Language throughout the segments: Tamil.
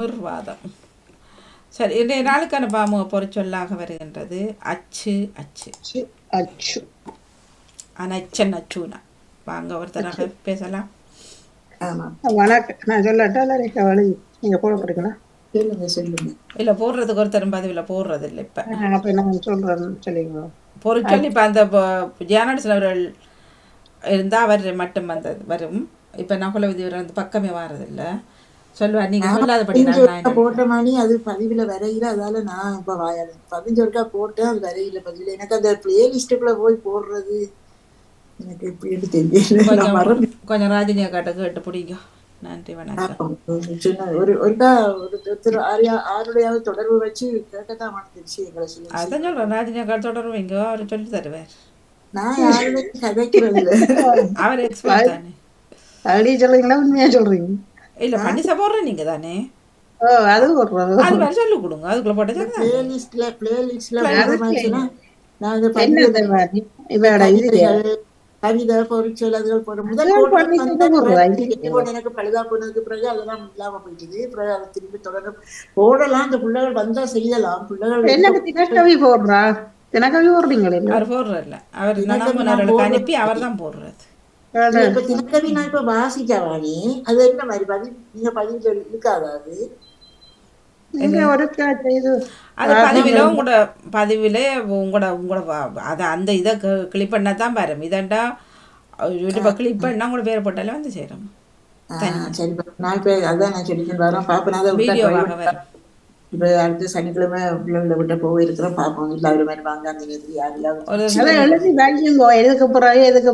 நிர்வாதம். சரி, இன்றைய நாளுக்கான பாமு பொறிச்சொல்லாக வருகின்றது அச்சு. அச்சு அச்சு அனச்சன் அச்சுனா. வாங்க ஒருத்தராக பேசலாம். வணக்கம். நான் சொல்லட்டா இல்லை கவலை நீங்கள் போட போறீங்களா? சொல்லுங்க. இல்லை, போடுறதுக்கு ஒருத்தரும் பதிவில் போடுறது இல்லை. இப்போ அப்போ நான் சொல்கிறேன்னு சொல்லிங்க. பொறிச்சொல் இப்போ அந்த ஜியானட்ஸ் அவர்கள் இருந்தால் அவர் மட்டும் வந்தது வரும். இப்போ நகுல விதிவர் அந்த பக்கமே வாரதில்லை சொல்லுவார். நீங்கள் சொல்லாதபடி போட்ட மாதிரி அது பதிவுல வரையில, அதால நான் இப்ப 15 ஒருக்கா போட்டேன், அது வரையில பதிவுல. எனக்கு அந்த பிளேலிஸ்டுக்குள்ள போய் போடுறது எனக்கு எப்படின்னு தெரியல. கொஞ்சம் ராஜினி அக்காட்ட கேட்டு பிடிங்க. நன்றி, வணக்கம். ஒருத்தர் ஆருடையாவது தொடர்பு வச்சு கேட்கத்தான் வந்துருச்சு எங்களை சொல்லி. அதான் சொல்றேன், ராஜினி அக்கா தொடர்புங்க, அவர் சொல்லி தருவார். நான் யாருடையும் கதைக்கிறது இல்லை. அவர் எக்ஸ்பர்ட் தானே. அப்படி சொல்றீங்களா உண்மையா சொல்றீங்க? இல்ல பண்டிசா போடுற நீங்க தானே. அது போடுறோம். அது மாதிரி சொல்லி கொடுங்க. அதுக்குள்ள போட்டு கவிதை பொறிச்சொல் அதுகள் போட முதல் எனக்கு பழுதா போனதுக்கு பிறகு அதெல்லாம் இல்லாம போயிடுது. பிறகு அதை திரும்பி தொடர்ந்து போடலாம். அந்த பிள்ளைகள் வந்தா செய்யலாம். பிள்ளைகள் என்ன தினக்கவி போடுறா? தினக்கவி போடுறீங்களே? அவர் போடுறதில்ல. அவர் அனுப்பி அவர் தான் போடுறது. இப்ப தினக்கவி நான் இப்ப வாசிக்கவானே, அது என்ன மாதிரி பதிவு நீங்க பதிவு இருக்காதா? அது பதிவில உங்களோட பதிவிலே உங்களோட அதை அந்த இதை கிளிக் பண்ணா தான் வரும். இதண்டா யூடியூப்பை கிளிக் பண்ணா உங்களோட பேர் போட்டாலே வந்து சேரும். சரி, நான் அதான் நான் சொல்லிட்டு வரேன். பாப்பேன் வீடியோவாக வரும். இப்ப அடுத்த சனிக்கிழமை பிள்ளைங்களை விட்டு போயிருக்கிறோம். பாப்போம். இல்ல அவரு மாதிரி வாங்க அந்த நேரத்தில் யாரையாவது எழுதி வையுங்கோ. எதுக்கு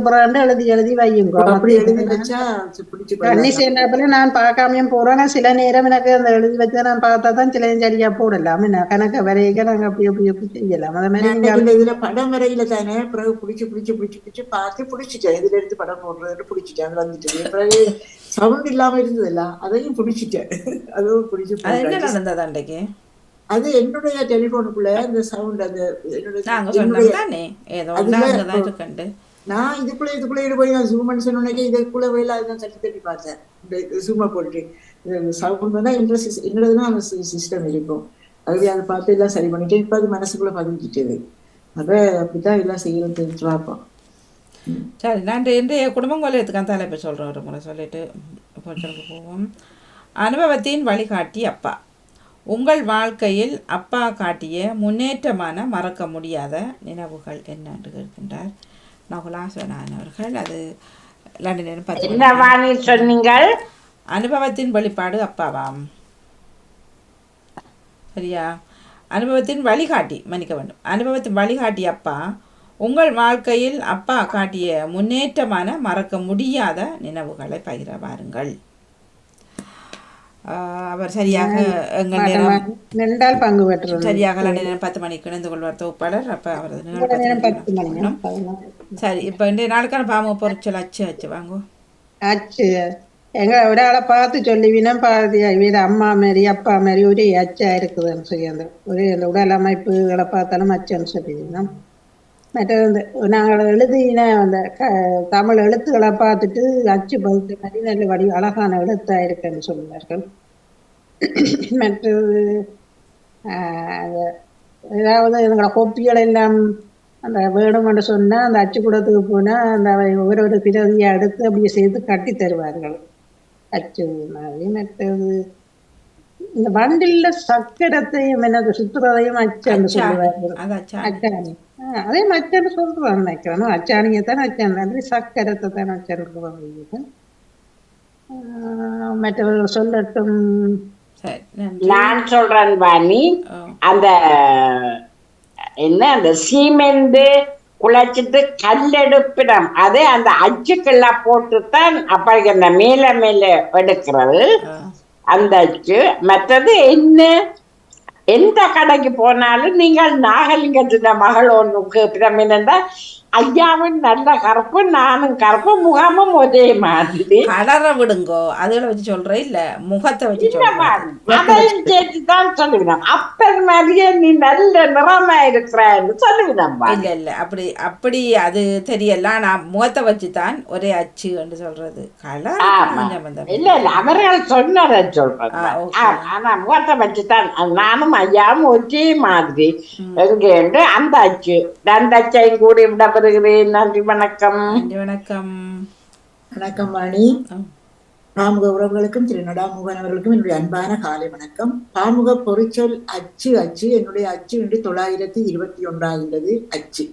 போறான்னு எழுதி வையுங்கோ. அப்படி எழுதி வச்சா பிடிச்சி தண்ணி சேர்ந்தாப்புல நான் பார்க்காமையும் போறேன். சில நேரம் எனக்கு அந்த எழுதி வச்சா நான் பார்த்தா தான் சில சரியா போடலாம். கணக்க வரைக்க நாங்க அப்படி அப்படி செய்யலாம். அது மாதிரி இதுல படம் வரையில தானே. பிறகு பிடிச்சு பார்த்து பிடிச்சிட்டேன். இதுல எடுத்து படம் போடுறது பிடிச்சிட்டேன். அது வந்துட்டு பிறகு சவுண்ட் இல்லாம இருந்ததுல்ல, அதையும் பிடிச்சிட்டேன். அதுவும் பிடிச்சி நடந்தது அன்றைக்கு. அது என்னுடைய டெலிபோனுக்குள்ள அந்த சவுண்ட் அந்த நான் இதுக்குள்ள போய் நான் ஜூம் பண்ணி சொன்னேன். இதுக்குள்ள போயில அதுதான் தட்டி பார்த்தேன். ஜூமா போட்டு சவுண்ட் வந்தா என்னதுன்னா அந்த சிஸ்டம் இருக்கும். அதுவே அதை பார்த்து எல்லாம் சரி பண்ணிட்டு இப்ப அது மனசுக்குள்ள பதிஞ்சிட்டது. அப்ப அப்படித்தான் எல்லாம் செய்யறது பார்ப்போம். சரி, நன்றி. இன்றைய குடும்பம் கொலையத்துக்கான தலைப்பை சொல்கிறோம். ஒரு முறை சொல்லிட்டு போவோம். அனுபவத்தின் வழிகாட்டி அப்பா. உங்கள் வாழ்க்கையில் அப்பா காட்டிய முன்னேற்றமான மறக்க முடியாத நினைவுகள் என்ன என்று கேட்கின்றார் நகுலாசனான் அவர்கள். அது லண்டனில் 10 சொன்னீங்கள். அனுபவத்தின் வெளிப்பாடு அப்பாவாம். சரியா? அனுபவத்தின் வழிகாட்டி, மன்னிக்க வேண்டும், அனுபவத்தின் வழிகாட்டி அப்பா. உங்கள் வாழ்க்கையில் அப்பா காட்டிய முன்னேற்றமான மறக்க முடியாத நினைவுகளை பகிர வாருங்கள். அவர் சரியாக எங்கள் நேரம் பங்கு பெற்று சரியாக நேரம் 10 மணிக்கு இணைந்து கொள்வார் தொகுப்பாளர். அப்போ அவரது சரி. இப்போ இன்றைய நாளுக்கான பாம பொறிச்சொல் அச்சு வாங்க. அச்சு எங்க ஒராளை பார்த்து சொல்லுவீனா பாதி வீடு அம்மா மாரி அப்பா மாதிரி ஒரே அச்சா இருக்குதுன்னு சொல்லி அந்த ஒரே அந்த உடல் அமைப்புகளை பார்த்தாலும் அச்சுன்னு சொல்லுவீங்கன்னா. மற்றது நாங்கள் எழுதின அந்த தமிழ் எழுத்துக்களை பார்த்துட்டு அச்சு பகுத்து மாதிரி நல்ல அழகான எழுத்தா இருக்குன்னு சொல்லுவார்கள். மற்றது ஏதாவது எங்களோட கோப்பிகள் எல்லாம் அந்த வேணுமென்று சொன்னால் அந்த அச்சுக்கூடத்துக்கு போனால் அந்த ஒவ்வொரு பிரதியை எடுத்து அப்படியே சேர்த்து கட்டி தருவார்கள் அச்சு மாதிரி. மற்றது இந்த வண்டில சக்கரத்தையும் என்னது சுத்துறதையும் அச்சான்னு சொல்லுவார்கள். அச்சாணி அதே அச்சான்னு சொல்றான்னு நினைக்கிறேன். அச்சாணியத்தான் அச்சான் நன்றி சக்கரத்தை தான் அச்சான்னு மற்றவர்கள் சொல்லட்டும். நான் சொல்றேன் பாணி. அந்த என்ன அந்த சீமெந்து குழைச்சிட்டு கல்லெடுப்பிடம் அது அந்த அச்சுக்கெல்லாம் போட்டுத்தான் அப்படி அந்த மேல மேல எடுக்கிறது அந்த அச்சு. மற்றது என்ன எந்த கடைக்கு போனாலும் நீங்கள் நாகலிங்கத்தின மகள் ஒன்று கேட்பிடம் என்னென்றா ஐயாவும் நல்ல கருப்பு, நானும் கருப்பு, முகமும் ஒரே மாதிரி. கலரை விடுங்கோ, அதுகளை வச்சு சொல்றேன் இல்ல, முகத்தை வச்சு சொல்றேன். அதையும் சேர்த்துதான் சொல்லுவினோம். அப்பன் மாதிரியே நீ நல்ல நிறமா இருக்கிறான்னு சொல்லுவினோம். இல்ல இல்ல, அப்படி அப்படி அது தெரியல. நான் முகத்தை வச்சுதான் ஒரே அச்சு என்று சொல்றது. கலர் இல்ல இல்ல, அவர்கள் சொன்னதை சொல்றேன். ஆனா முகத்தை வச்சுதான் நானும் ஐயாவும் ஒரே மாதிரி எங்க அந்த அச்சு அந்த அச்சையும் கூடி விடப்படுகிறேன். நன்றி, வணக்கம். நன்றி, வணக்கம். வணக்கம் வாணி. பாமுக உறவுகளுக்கும் திரு நடாமுகன் அவர்களுக்கும் என்னுடைய அன்பான காலை வணக்கம். பாமுக பொறிச்சொல் அச்சு. அச்சு என்னுடைய அச்சு என்று 921 அச்சு.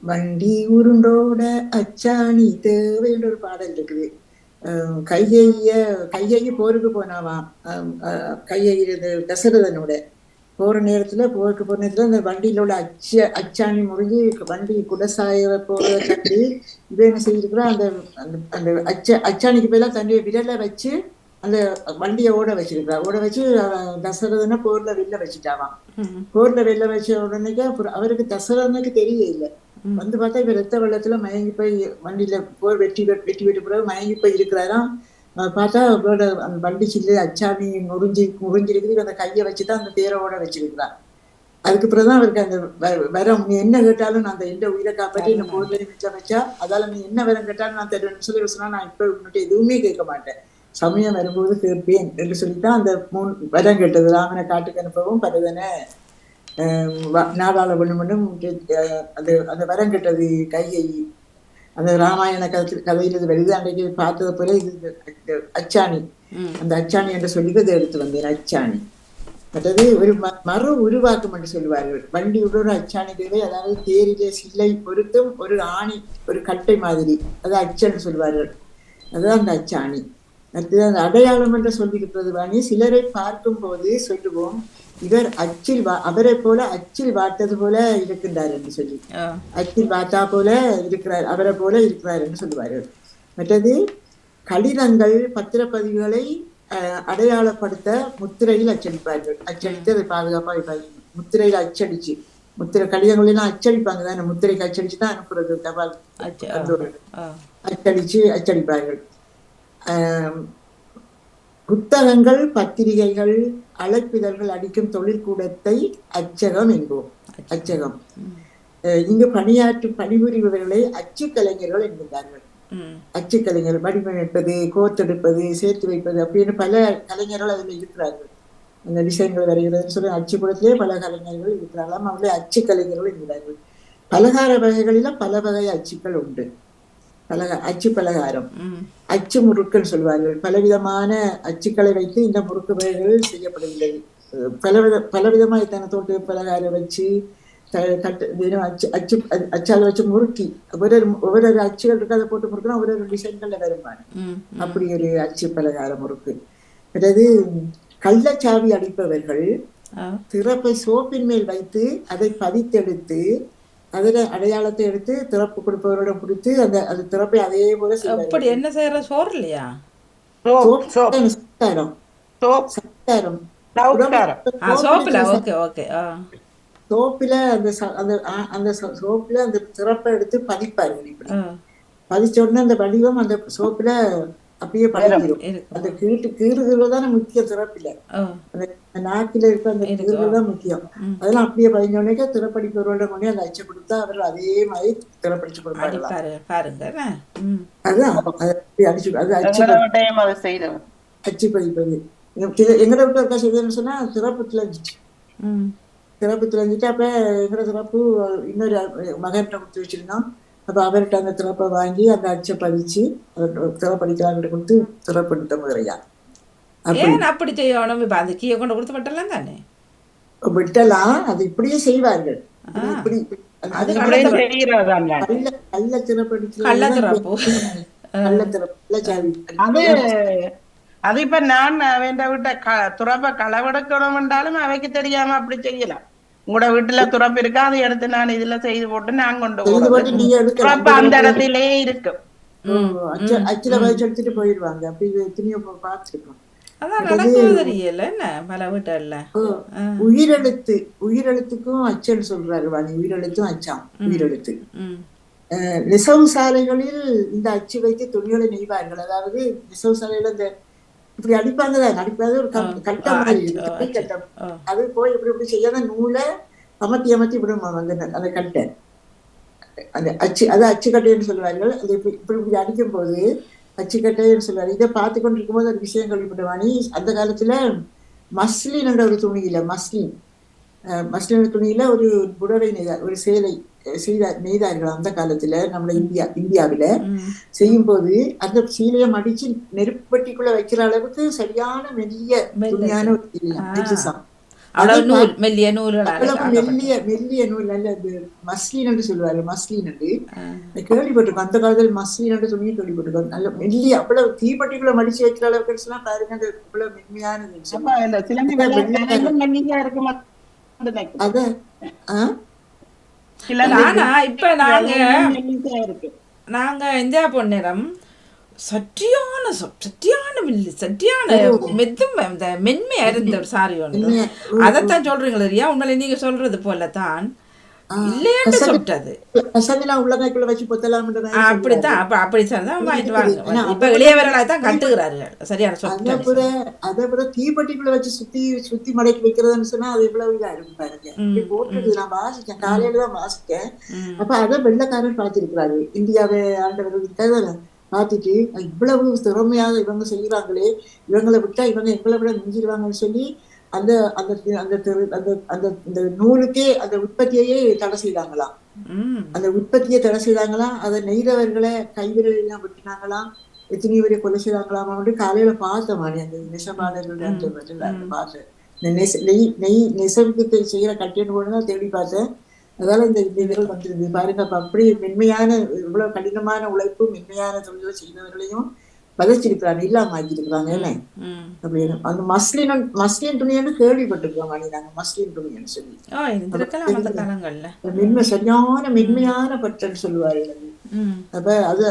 வண்டி உருண்டோட அச்சாணி தேவை என்ற ஒரு பாடல் இருக்குது. கையை போருக்கு போனாவாம். கையை தசரதனோட போற நேரத்துல போருக்கு போற நேரத்துல அந்த வண்டியில உள்ள அச்சாணி முறிஞ்சி வண்டி குடசாய போறத கண்டு இவ என்ன செய்யிருக்கிறா, அந்த அந்த அச்சாணிக்கு போய் தன்னுடைய விரலை வச்சு அந்த வண்டியை ஓட வச்சிருக்கிறா. ஓட வச்சு தசரதனை போர்ல வெளில வச்சுட்டாவான். போர்ல வெளில வச்ச உடனே அவருக்கு தசரதனுக்கு தெரிய இல்லை. வந்து பார்த்தா இவ ரத்த வெள்ளத்துல மயங்கி போய் வண்டியில போர் வெட்டி விட்டு பிறகு மயங்கி போய் இருக்கிறாராம். பார்த்தா அவரோட அந்த வண்டி சில்லு அச்சாமி முறிஞ்சிருக்குது. அந்த கையை வச்சுதான் அந்த தேரோட வச்சிருக்கிறான். அதுக்கு பிறகுதான் அவருக்கு அந்த வரம், நீ என்ன கேட்டாலும் நான் அந்த எந்த உயிரை காப்பாற்றி இந்த போர்ல வச்சா அதால நீ என்ன வரம் கேட்டாலும் நான் தருவேன்னு சொல்லி சொன்னா, நான் இப்ப உன்னிட்ட எதுவுமே கேட்க மாட்டேன், சமயம் வரும்போது கேட்பேன் என்று சொல்லித்தான் அந்த 3 வரம் கேட்டது. ராமனை காட்டுக்கு அனுப்பவும், பரதனை நாடாள பண்ணும் அந்த வரம் கேட்டது கையை. அந்த ராமாயண கதையில இது வருது. அன்றைக்கு பார்த்தது போல இது அச்சாணி. அந்த அச்சாணி என்று சொல்லி இதை எடுத்து வந்தேன். அச்சாணி மற்றது ஒரு மறு உருவாக்கம் என்று சொல்லுவார்கள். வண்டியோட ஒரு அச்சாணி தேவை. அதாவது தேரிலே சில்லை பொருத்தும் ஒரு ஆணி, ஒரு கட்டை மாதிரி, அது அச்சன்னு சொல்லுவார்கள். அதுதான் அந்த அச்சாணி. அடுத்தது அந்த அடையாளம் என்று சொல்லியிருக்கிறது வாணி. சிலரை பார்க்கும் போது சொல்லுவோம், இவர் அவரை போல அச்சில் வார்த்தது போல இருக்கின்றார் என்று சொல்லி, அச்சில் வார்த்தா போல இருக்கிறார், அவரை போல இருக்கிறார் என்று சொல்லுவார்கள். மற்றது கடிதங்கள் பத்திரப்பதிவுகளை அடையாளப்படுத்த முத்திரையில் அச்சடிப்பார்கள். அச்சடித்து அதை பாதுகாப்பாக வைப்பார்கள். முத்திரையில் அச்சடிச்சு கடிதங்களெல்லாம் அச்சடிப்பாங்க தானே, முத்திரைக்கு அச்சடிச்சு தான் அனுப்புறது. தபால் அச்சடிப்பார்கள். புத்தகங்கள், பத்திரிகைகள், அழைப்பிதழ்கள் அடிக்கும் தொழிற்கூடத்தை அச்சகம் என்போம். அச்சகம். இங்கு பணிபுரிபவர்களை அச்சு கலைஞர்கள் என்கிறார்கள். அச்சு கலைஞர், வடிவமைப்பது, கோத்தெடுப்பது, சேர்த்து வைப்பது அப்படின்னு பல கலைஞர்கள் அதில் இருக்கிறார்கள். அந்த டிசைன்கள் வரைகிறது சொல்லி அச்சுக்கூடத்திலே பல கலைஞர்கள் இருக்கிறார்களாம். அவர்களே அச்சு கலைஞர்கள் என்கிறார்கள். பலகார வகைகளில பல வகை அச்சுக்கள் உண்டு. அச்சு பலகாரம், அச்சு முறுக்குன்னு சொல்வார்கள். பலவிதமான அச்சுக்களை வைத்து இந்த முறுக்கு வகைகள் செய்யப்படுகிறது. பலவிதமா இத்தனை தோட்டு பலகாரம் வச்சு அச்சால வச்சு முறுக்கி ஒவ்வொரு அச்சுகள் இருக்கு. அதை போட்டு முறுக்குனா ஒரு டிசைன்கள்ல வருமான அப்படி ஒரு அச்சு பலகார முறுக்கு. அதாவது கள்ளச்சாவி அடிப்பவர்கள் திறப்பை சோப்பின் மேல் வைத்து அதை பதித்தெடுத்து அதுல அடையாளத்தை எடுத்து திறப்பு கொடுப்பவரோட கொடுத்து அந்த திறப்பை அதே போல அப்படி என்ன செய்யற சோறு இல்லையா, சோப்பில அந்த சோப்பில அந்த திறப்பை எடுத்து பதிப்பார்கள். இப்படி பதிச்ச உடனே அந்த வடிவம் அந்த சோப்பில அப்படியே பழகிடும். அந்த கீறுதான் முக்கிய திறப்பில, அந்த நாக்கில இருக்க அந்த கீறுதான் முக்கியம். அதெல்லாம் அப்படியே பதிஞ்ச உடனே திறப்படிப்பவர்களோட கொண்டே அந்த அச்சை கொடுத்தா அவர்கள் அதே மாதிரி திறப்படிச்சு கொடுப்பாங்க. அதுதான் அச்சு பதிப்பது. எங்கட விட்டு இருக்கா செய்ததுன்னு சொன்னா திறப்பு திளைஞ்சிச்சு. திறப்பு திளைஞ்சிட்டு அப்ப எங்கட திறப்பு இன்னொரு மகன்கிட்ட கொடுத்து வச்சிருந்தோம். அப்ப அவர்கிட்ட அந்த திறப்பை வாங்கி அந்த அச்சை பதிச்சு திறப்படிக்கிறாங்க கொடுத்து திறப்படுத்த முறையா அப்படி செய்யணும். இப்ப அந்த கீயை கொண்டு கொடுத்து விட்டலாம் தானே, விட்டலாம். அது இப்படியே செய்வார்கள். இப்படி கள்ள திறப்படிச்சு அது இப்ப நான் வேண்ட விட்ட துறப்ப களவெடுக்கணும் என்றாலும் அவைக்கு தெரியாம அப்படி செய்யலாம். உங்களோட வீட்டுல துறப்பு இருக்கா, அதை எடுத்து நான் இதுல செய்து போட்டு நான் கொண்டு போறேன். அந்த இடத்திலேயே இருக்கும். அச்சுல வச்சு எடுத்துட்டு போயிடுவாங்க. அப்படி எத்தனையோ பார்த்துருக்கோம். அதான் நடக்குது தெரியல என்ன பல வீட்டுல. உயிரெழுத்துக்கும் அச்சுன்னு சொல்றாரு வாணி. உயிரெழுத்தும் அச்சாம். உயிரெழுத்து நெசவு சாலைகளில் இந்த அச்சு வைத்து துணிகளை நெய்வார்கள். அதாவது நெசவு சாலையில இந்த இப்படி அடிப்பாங்கதான், அடிப்பாது ஒரு கட்டம் மாதிரி இருக்கு, கட்டம். அது போய் இப்படி செய்யாத நூலை அமர்த்தி விடுவாங்க அந்த கட்டை, அந்த அச்சு, அது அச்சுக்கட்டைன்னு சொல்லுவார்கள். அது இப்படி அடிக்கும் போது அச்சுக்கட்டைன்னு சொல்லுவாரு. இதை பார்த்து கொண்டு இருக்கும்போது ஒரு விஷயம் கேள்விப்பட்டவாணி. அந்த காலத்துல மஸ்லின் என்ற ஒரு துணியில மஸ்லின் துணியில ஒரு புடவை நெய்தார், ஒரு சேலை நெய்தார்கள் அந்த காலத்துல. நம்ம இந்தியாவில செய்யும் போது அந்த சீலையை மடிச்சு நெருப்பட்டிக்குள்ள வைக்கிற அளவுக்கு சரியான மெல்லிய துணியான ஒரு மெல்லிய நூல், நல்ல மஸ்லின் என்று சொல்லுவாரு. மஸ்லின் என்று கேள்விப்பட்டிருக்கோம் அந்த காலத்துல. மஸ்லின் என்று துணியை கேள்விப்பட்டிருக்கோம். நல்ல மெல்லிய அவ்வளவு தீப்பட்டிக்குள்ள மடிச்சு வைக்கிற அளவுக்கு எல்லாம் பாருங்க. அந்த அவ்வளவு மென்மையானது. அத ஆனா இப்ப நாங்க இந்தியா பொன்னிறம் சட்டியான மென்மையா இருந்த ஒரு சாரி ஒன்று. அதைத்தான் சொல்றீங்களா இல்லையா? உண்மையில நீங்க சொல்றது போலதான் இல்லையான்னு சொல்லிட்டது. அப்படித்தான் வாங்கிட்டு வாங்க. இப்ப இளையவர்களாக தான் கட்டுகிறார்கள். சரியான சொல். அதை விட தீப்பட்டிக்குள்ள வச்சு சுத்தி மடக்கி வைக்கிறதுன்னு சொன்னா அது எவ்வளவு இதா இருக்கும் பாருங்க. போட்டுருக்கு. நான் வாசிச்சேன், காலையில தான் வாசிச்சேன். அப்ப அதை வெள்ளக்காரன் பார்த்திருக்கிறாரு. இந்தியாவை ஆண்டவர்கள் பார்த்துட்டு இவ்வளவு திறமையாக இவங்க செய்யறாங்களே, இவங்களை விட்டா இவங்க எங்களை விட மிஞ்சிடுவாங்கன்னு சொல்லி அந்த அந்த நூலுக்கே அந்த உற்பத்தியையே தடை செய்தாங்களாம். அந்த உற்பத்தியை தடை செய்தாங்களாம். அதை நெய்தவர்களை கைவிரல் எல்லாம் வெட்டினாங்களாம். எத்தனை பேரை கொலை செய்தாங்களாம். காலையில பார்த்தேன் அந்த நெசவாளர்கள் பார்த்தேன். நெசவுக்கு செய்யற கட்டின்னு கூட தான் தேடி பார்த்தேன். அதனால இந்த விதிகள் வந்துருது பாருங்க. அப்ப அப்படி மென்மையான இவ்வளவு கடினமான உழைப்பு மென்மையான தொழிலை செய்தவர்களையும் பதச்சிருக்கிறாங்க, இல்லாம ஆக்கிருக்கிறாங்க. என்ன அப்படின்னு அந்த மஸ்லின் துணின்னு கேள்விப்பட்டிருக்கோம். நாங்க மஸ்லின் துணின்னு சொல்லி மென்மை, சரியான மென்மையான பட்டுன்னு சொல்லுவார்கள். அப்ப அது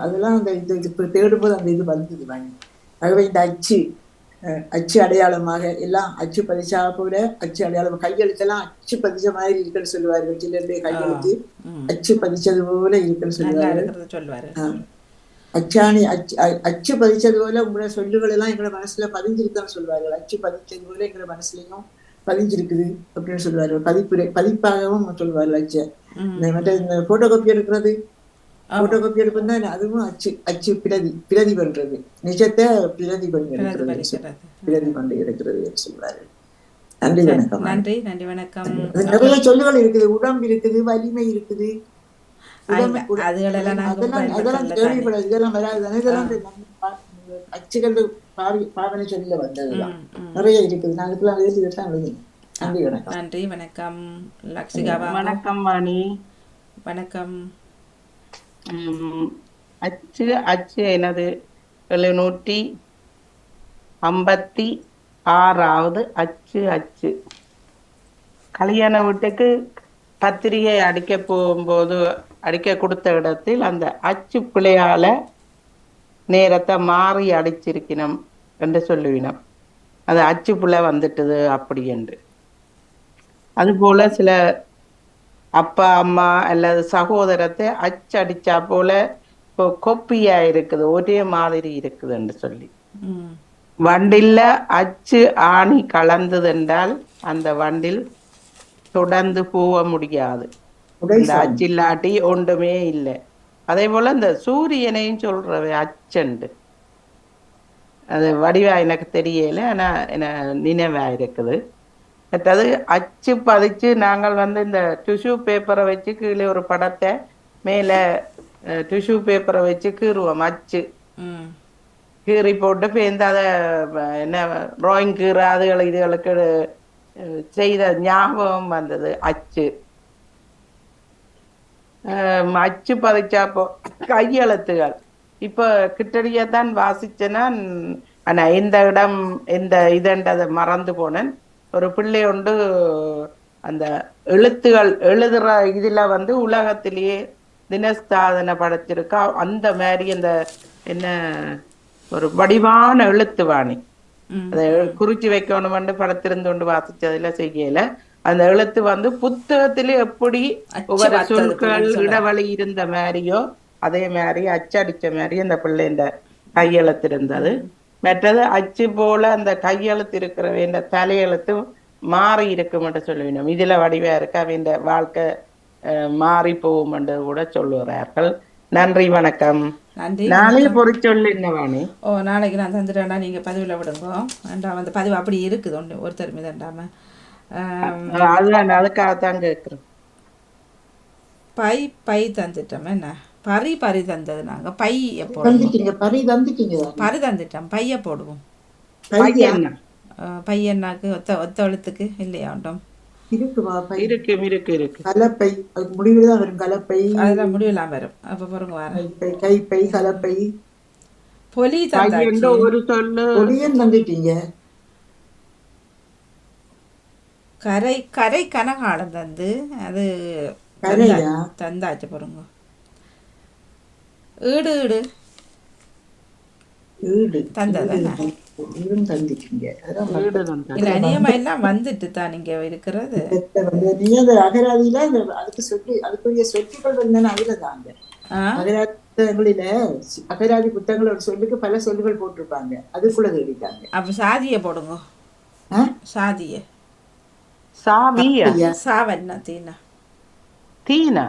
அதெல்லாம் அந்த இது தேடும்போது அந்த இது வந்தது வாங்கி. ஆகவே இந்த அச்சு அடையாளமாக எல்லாம் அச்சு பதிச்சா போல அச்சு அடையாளம், கையெழுத்தெல்லாம் அச்சு பதிச்ச மாதிரி இருக்குன்னு சொல்லுவார்கள். சிலருடைய கையெழுத்து அச்சு பதிச்சது போல இருக்குன்னு சொல்லுவாரு. அச்சாணி அச்சு பதிச்சது போல உங்களோட சொல்லுகள் எல்லாம் எங்களோட மனசுல பதிஞ்சிருக்குன்னு சொல்லுவார்கள். அச்சு பதிச்சது போல எங்களோட மனசுலயும் பதிஞ்சிருக்குது அப்படின்னு சொல்லுவார்கள். பதிப்பாகவும் சொல்லுவார்கள். அச்சு மற்ற இந்த போட்டோ காப்பி எடுக்கிறது, போட்டோ காப்பி எடுப்பா அதுவும் அச்சு பிரதி பண்றது, நிஜத்தை பிரதி பண்ணி எடுக்கிறது சொல்லுவாரு. நன்றி வணக்கம். நன்றி வணக்கம். நிறைய சொல்லுகள் இருக்குது. உடம்பு இருக்குது, வலிமை இருக்குது, அதெல்லாம் கேள்விப்படாது. இதெல்லாம் வராது. இதெல்லாம் அச்சுகள் பாவனை சொல்ல வந்ததுதான் நிறைய இருக்குது. நான் இதுக்கெல்லாம் எழுதிதான் எழுதினேன். நன்றி வணக்கம். நன்றி வணக்கம். லக்ஷிகாவா வணக்கம். வாணி வணக்கம். அச்சு எனது 756வது அச்சு. கல்யாண வீட்டுக்கு பத்திரிகை அடிக்க போகும்போது அடிக்க கொடுத்த இடத்தில் அந்த அச்சு பிள்ளையால நேரத்தை மாறி அடிச்சிருக்கணும் என்று சொல்லுவினோம். அது அச்சு பிள்ளை வந்துட்டுது அப்படி என்று. அதுபோல சில அப்பா அம்மா அல்லது சகோதரத்தை அச்சு அடிச்சா போல கொப்பியா இருக்குது, ஒரே மாதிரி இருக்குது என்று சொல்லி. வண்டில அச்சு ஆணி கலந்தது என்றால் அந்த வண்டில் தொடர்ந்து போக முடியாது. இந்த அச்சு இல்லாட்டி ஒன்றுமே இல்லை. அதே போல இந்த சூரியனையும் சொல்றவை அச்சண்டு. அது வடிவா எனக்கு தெரியல, ஆனா என்ன நினைவா இருக்குது. மற்றது அச்சு பதிச்சு நாங்கள் இந்த டிஷ்யூ பேப்பரை வச்சு கீழே ஒரு படத்தை மேல டிஷ்யூ பேப்பரை வச்சு கீறுவோம். அச்சு கீறி போட்டு பேருந்து அதை என்ன டிராயிங் கீறு அதுகளை இதுகளுக்கு செய்த ஞாபகம் வந்தது. அச்சு பதிச்சாப்போ கையெழுத்துகள் இப்ப கிட்டடியத்தான் வாசிச்சேன்னா, ஆனா எந்த இடம் எந்த இதன்றதை மறந்து போனேன். ஒரு பிள்ளை உண்டு அந்த எழுத்துகள் எழுதுற இதுல உலகத்திலேயே தினஸ்தாதனை படைச்சிருக்கா. அந்த மாதிரி அந்த என்ன ஒரு வடிவான எழுத்துவாணி அதை குறிச்சு வைக்கணும்னு படத்திருந்து கொண்டு வாசிச்சதுல செய்யல. அந்த எழுத்து வந்து புத்தகத்திலே எப்படி ஒவ்வொரு சொற்கள் இடைவெளி இருந்த மாதிரியோ அதே மாதிரி அச்சடிச்ச மாதிரி அந்த பிள்ளைண்ட கையெழுத்து இருந்தது. மற்றது அச்சு போல அந்த கையெழுத்து இருக்கிற வேண்ட தலையெழுத்து மாறி இருக்கும் என்று சொல்லுவினோம். இதுல வடிவா இருக்க அவன் வாழ்க்கை மாறி போகும் என்று கூட சொல்லுகிறார்கள். நன்றி, வணக்கம். நன்றி. நாளைய பொறிச்சொல் என்னவானே? நாளைக்கு நான் தந்துட்டேன்டா, நீங்கள் பதிவில் விடுங்க. வேண்டாம், அந்த பதிவு அப்படி இருக்குது ஒன்று ஒருத்தர் மீதாண்டாம. அதுதான் அதுக்காகத்தான் கேட்குறோம். பை தந்துட்டோம். என்ன பறி தந்தது நாங்கள் பைய தந்துட்டீங்க. பறி தந்துட்டோம். பைய போடுவோம். பையன்னாக்கு ஒத்த எழுத்துக்கு இல்லையா உண்டோம் இருக்கு கலப்பை முடிவுதான் வரும். கலப்பை அதெல்லாம் முடிவெல்லாம் வரும். அப்ப பாருங்க வரேன். கைப்பை கலப்பை பொலி தந்தாச்சு. ஒரு சொல்லு பொலியும் தந்துட்டீங்க. கரை கனகாலம் தந்து அது தந்தாச்சு பாருங்க. ஈடு தந்தது இல்ல நியமம் எல்லாம் வந்துட்டு தான் நீங்க இருக்கிறது. அகராதியில அதுக்கு சொல்லி அதுக்குரிய சொற்கள் வந்தானே அதுல தாங்க. அகராதி புத்தகங்களில அகராதி புத்தகங்களோட சொல்லுக்கு பல சொல்லுகள் போட்டிருப்பாங்க. அதுக்குள்ள தேடிட்டாங்க. அப்ப சாதிய போடுங்க. சாதிய சாவன்னா தீனா தீனா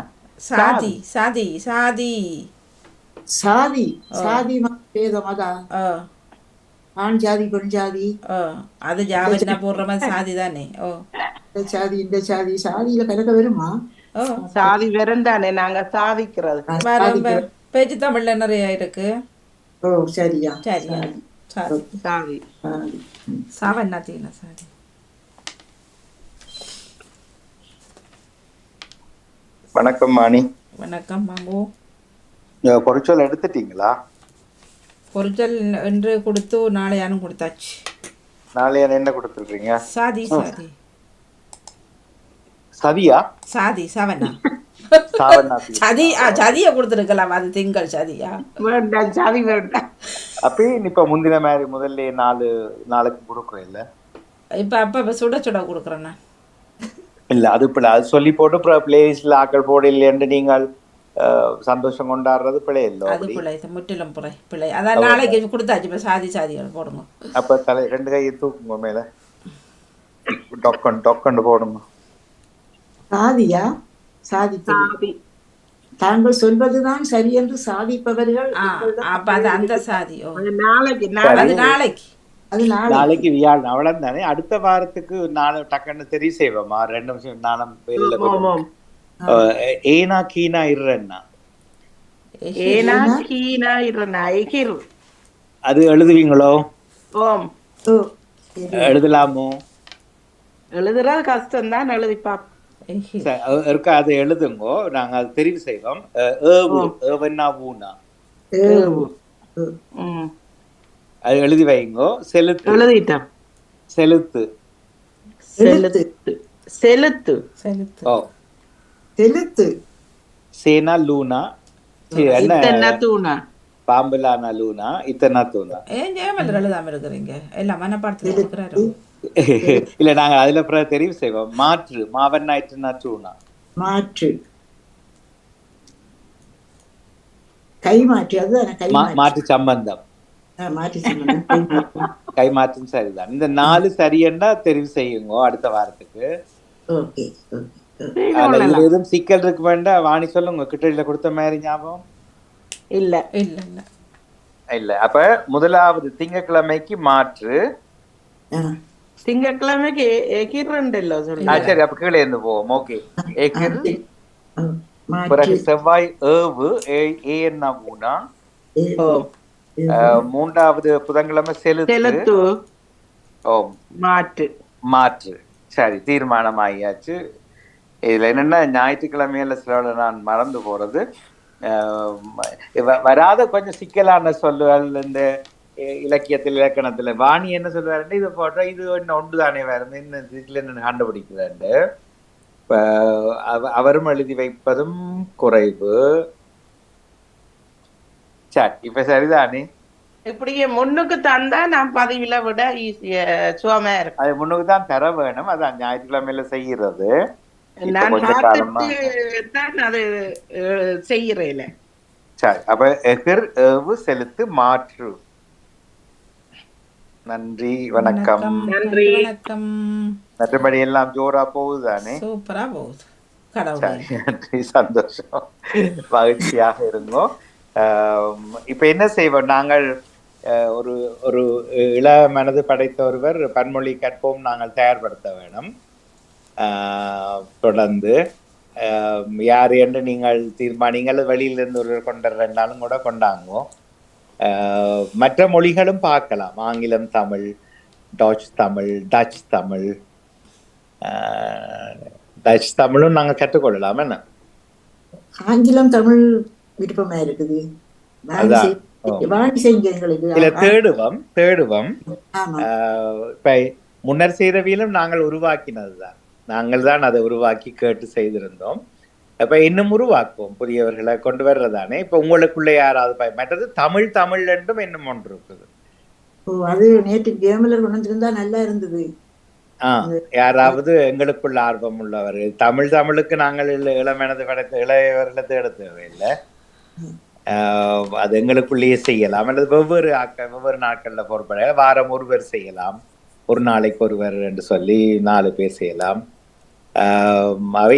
சாதி சாதி சாதி சாதி சாதி பேதமதா ஆண் ஜாதி பெண் ஜாதி அது ஜாவன்னா போடுற மாதிரி சாதி தானே. சாதி இந்த சாதி சாதியில கலக்க வருமா? சாதி வெறும் தானே நாங்க சாதிக்கிறது. பேச்சு தமிழ்ல நிறைய இருக்கு. சரியா சரியா சாதி சாவன்னா தீனா சாதி. வணக்கம் மாணி. வணக்கம் மாங்கோ. பொறிச்சொல் எடுத்துட்டீங்களா? பொறிச்சொல் என்று கொடுத்து நாளையானும் கொடுத்தாச்சு. நாளையான என்ன கொடுத்துருக்கீங்க? சாதி சாதி சதியா சாதி சவனா சதி சதிய கொடுத்துருக்கலாம். அது திங்கள் சதியா வேண்டாம் சாதி வேண்டாம். அப்பயே இப்ப முந்தின மாதிரி முதல்ல நாளுக்கு கொடுக்குறேன் இல்ல. இப்ப சுட சுட கொடுக்குறேன் நான். இல்ல அது பிள்ளை அது சொல்லி போட்டு பிளேஸ்ல ஆக்கள் போட இல்லைன்னு நீங்கள் சந்தோஷம் கொண்டாடுறது பிள்ளை இல்லை. அது பிள்ளை முற்றிலும் பிள்ளை. அதான் நாளைக்கு கொடுத்தாச்சு. இப்ப சாதி சாதிகள் போடுங்க. அப்ப தலை 2 கையை தூக்குங்க மேல டொக்கண்டு போடுங்க. சாதியா சாதி தாங்கள் சொல்வதுதான் சரி என்று சாதிப்பவர்கள். அப்ப அது அந்த சாதி. நாளைக்கு வியாழன் அவ்வளவு தானே. அடுத்த வாரத்துக்கு நானும் டக்குன்னு தெரிவு செய்வோமா 2 நிமிஷம் நானும் ஏனா கீனா இருன்னா அது எழுதுவீங்களோ? எழுதலாமோ? எழுதுறது கஷ்டம் தான். எழுதிப்பா இருக்கா அது எழுதுங்கோ. நாங்க அது தெரிவு செய்வோம். அது எழுதி வைங்கோ. செலுத்து எழுதிட்டோம். செலுத்து செலுத்து செலுத்து செலுத்து சேனா லூனா என்ன தூணா பாம்பலானா லூனா இத்தனா தூணா. ஏன் ஜெயமல் எழுதாம இருக்கிறீங்க? எல்லாம் மனப்பாடத்துல இருக்கிறாரு. இல்ல நாங்க அதுல தெரிவு செய்வோம். மாற்று மாவன்னா இத்தனா தூணா மாற்று கை மாற்று. அதுதான் மாற்று சம்பந்தம். கை மாற்றும் சரிதான். இந்த 4 சரியன்னா தெரிவு செய்யுங்க அடுத்த வாரத்துக்கு. எதுவும் சிக்கல் இருக்கு வேண்டாம் வாணி சொல்லுங்க. கிட்ட கொடுத்த மாதிரி ஞாபகம் இல்ல இல்ல இல்ல இல்ல. அப்ப முதலாவது திங்கட்கிழமைக்கு மாற்று. திங்கட்கிழமைக்கு எகிர்ண்டல்ல சொல்லுங்க. சரி அப்ப கீழே இருந்து போவோம். ஓகே எகிர். பிறகு செவ்வாய் ஏவு ஏன்னா ஊனா. மூன்றாவது புதன்கிழமை செலுத்து. மாற்று மாற்று. சரி தீர்மானம் ஆகியாச்சு. இதுல என்னன்னா ஞாயிற்றுக்கிழமையில சில நான் மறந்து போறது வராத கொஞ்சம் சிக்கலான சொல்லுகள். இந்த இலக்கியத்தில் இலக்கணத்துல வாணி என்ன சொல்லுவாரு, இதை போட்டா இது ஒன்றுதானே வேற என்ன இதுல என்ன கண்டுபிடிக்கிறாரு. அவரும் எழுதி வைப்பதும் குறைவு. சரி இப்ப சரிதானே? இப்படியே முன்னுக்கு தந்தா நான் பதிவில விட ஈஸியா சுகமா இருக்கும். அது முன்னுக்கு தான் தர வேணும். அதான் ஞாயிற்றுக்கிழமையில செய்யறது. இப்ப நான் கொஞ்ச காலமா பார்த்துட்டு தான் அது செய்யறேன். சரி. அப்ப எகிர் ஏவு செலுத்து மாற்று. நன்றி, வணக்கம். நன்றி. வணக்கம். மற்றபடி எல்லாம் ஜோரா போகுதானே? சூப்பரா போகுது. கடவுளே. சரி, நன்றி, சந்தோஷம். மகிழ்ச்சியாக இருந்தோம். இப்ப என்ன செய்வோம் நாங்கள்? ஒரு ஒரு இள மனது படைத்த ஒருவர் பன்மொழி கற்போம் நாங்கள் தயார்படுத்த வேணும். தொடர்ந்து யார் என்று நீங்கள் தீர்மானிங்கள். வெளியிலிருந்து ஒருவர் கொண்டாலும் கூட கொண்டாங்கோ. மற்ற மொழிகளும் பார்க்கலாம். ஆங்கிலம், தமிழ், டச் தமிழ், டச் தமிழும் நாங்கள் கற்றுக்கொள்ளலாம். என்ன ஆங்கிலம் தமிழ் விருப்பமா இருக்குது. தேடுவம் இப்ப முன்னர் செய்தவியலும் நாங்கள் உருவாக்கினதுதான். நாங்கள் தான் அதை உருவாக்கி கேட்டு செய்திருந்தோம். இப்ப இன்னும் உருவாக்குவோம், புதியவர்களை கொண்டு வர்றதானே. இப்ப உங்களுக்குள்ள யாராவது மற்றது தமிழ் என்றும் இன்னும் ஒன்று இருக்குது. அது நேற்று கேம்ல கொண்டு இருந்தா நல்லா இருந்தது. யாராவது எங்களுக்குள்ள ஆர்வம் உள்ளவர் தமிழுக்கு நாங்கள் இளமனது படைத்த இளையவர்களை தேட தேவையில்லை. அது எங்களுக்குள்ளேயே செய்யலாம். அல்லது வெவ்வேறு நாட்கள்ல பொறுப்படைய வாரம் ஒருவர் செய்யலாம், ஒரு நாளைக்கு ஒருவர் என்று சொல்லி 4 பேர் செய்யலாம்.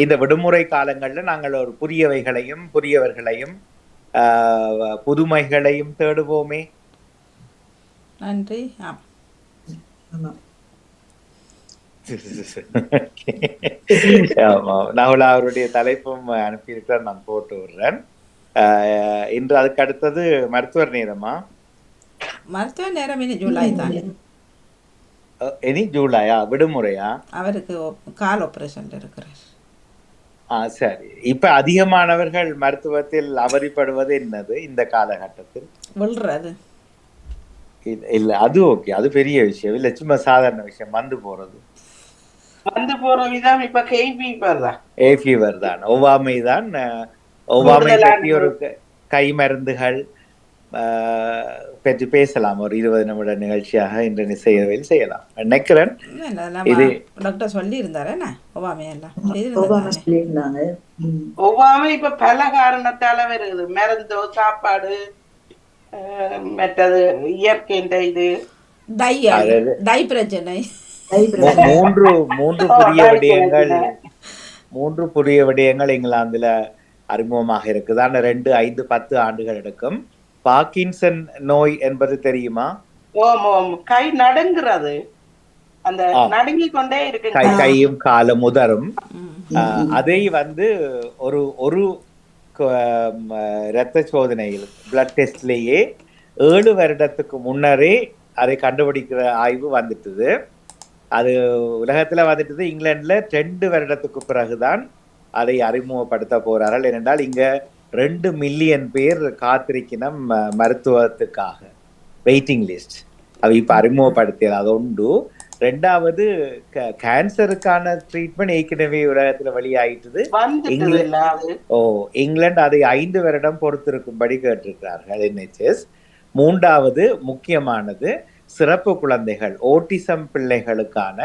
இந்த விடுமுறை காலங்கள்ல நாங்கள் ஒரு புதியவர்களையும் புதுமைகளையும் தேடுவோமே. நன்றி. நான் அவருடைய தலைப்பும் அனுப்பியிருக்கிறார், நான் போட்டு விடுறேன். இன்று அதுக்கு அடுத்தது மருத்துவர் நேரமா? மருத்துவர் நேரம் இனி ஜூலை தானே. இனி ஜூலையா? விடுமுறையா? அவருக்கு கால் ஆபரேஷன் இருக்கிறார். சரி. இப்ப அதிகமானவர்கள் மருத்துவத்தில் அவதிப்படுவது என்னது இந்த காலகட்டத்தில்? விழுறது இல்ல, அது ஓகே, அது பெரிய விஷயம் இல்ல, சும்மா சாதாரண விஷயம். வந்து போறது இப்ப ஃபீவர் தான். ஒவ்வாமை தான். ஒவ்வாமை பற்றி ஒரு கை மருந்துகள் பற்றி பேசலாம். ஒரு 20 நிமிட நிகழ்ச்சியாக இன்று செய்யலாம் நினைக்கிறேன். இது டாக்டர் சொல்லி இருந்தாரு. ஒவ்வாமை இப்ப பல காரணத்தால வருது. மருந்தோ, சாப்பாடு, மற்றது இயற்கை, இது டை பிரச்சனை. மூன்று புதிய விடயங்கள் இங்கிலாந்துல அறிமுகமாக இருக்குதான். 2, 5, 10 ஆண்டுகள் எடுக்கும். பார்க்கின்சன் நோய் என்பது தெரியுமா? கை நடுங்கிறது, அந்த நடுங்கிக் கொண்டே இருக்கு, கையும் காலும் உதரும். அதை ஒரு இரத்த சோதனையில் பிளட் டெஸ்ட்லேயே 7 வருடத்துக்கு முன்னரே அதை கண்டுபிடிக்கிற ஆய்வு வந்துட்டுது. அது உலகத்துல வந்துட்டது. இங்கிலாந்துல 2 வருடத்துக்கு பிறகுதான் அதை அறிமுகப்படுத்த போறார்கள். ஏனென்றால் இங்க 2 மில்லியன் பேர் காத்திருக்கணும் மருத்துவத்துக்காக, வெயிட்டிங் லிஸ்ட். அவ இப்ப அறிமுகப்படுத்தியது அது உண்டு. 2வது கேன்சருக்கான ட்ரீட்மெண்ட் ஏற்கனவே உலகத்துல வெளியாயிட்டது. இங்கிலாந்து அதை 5 வருடம் பொறுத்திருக்கும்படி கேட்டிருக்கிறார்கள் NHS. 3வது முக்கியமானது சிறப்பு குழந்தைகள், ஓட்டிசம் பிள்ளைகளுக்கான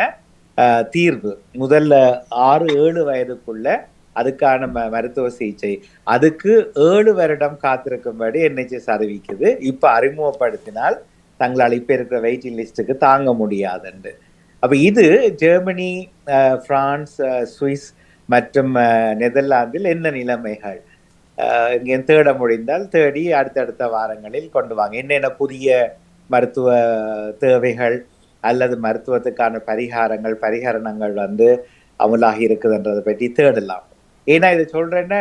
தீர்வு. முதல்ல 6-7 வயதுக்குள்ள அதுக்கான மருத்துவ சிகிச்சை. அதுக்கு 7 வருடம் காத்திருக்கும்படி NHS அறிவிக்குது. இப்ப அறிமுகப்படுத்தினால் தங்களால் இப்ப இருக்கிற வெயிட்டிங் லிஸ்டுக்கு தாங்க முடியாதுண்டு. அப்ப இது ஜெர்மனி, பிரான்ஸ், சுவிஸ் மற்றும் நெதர்லாந்தில் என்ன நிலைமைகள் இங்கே தேட முடிந்தால் தேடி அடுத்தடுத்த வாரங்களில் கொண்டு வாங்க. என்னென்ன புதிய மருத்துவ தேவைகள் அல்லது மருத்துவத்துக்கான பரிகாரணங்கள் அமலாகி இருக்குதுன்றதை பற்றி தேடலாம். ஏன்னா இது சொல்றேன்னா,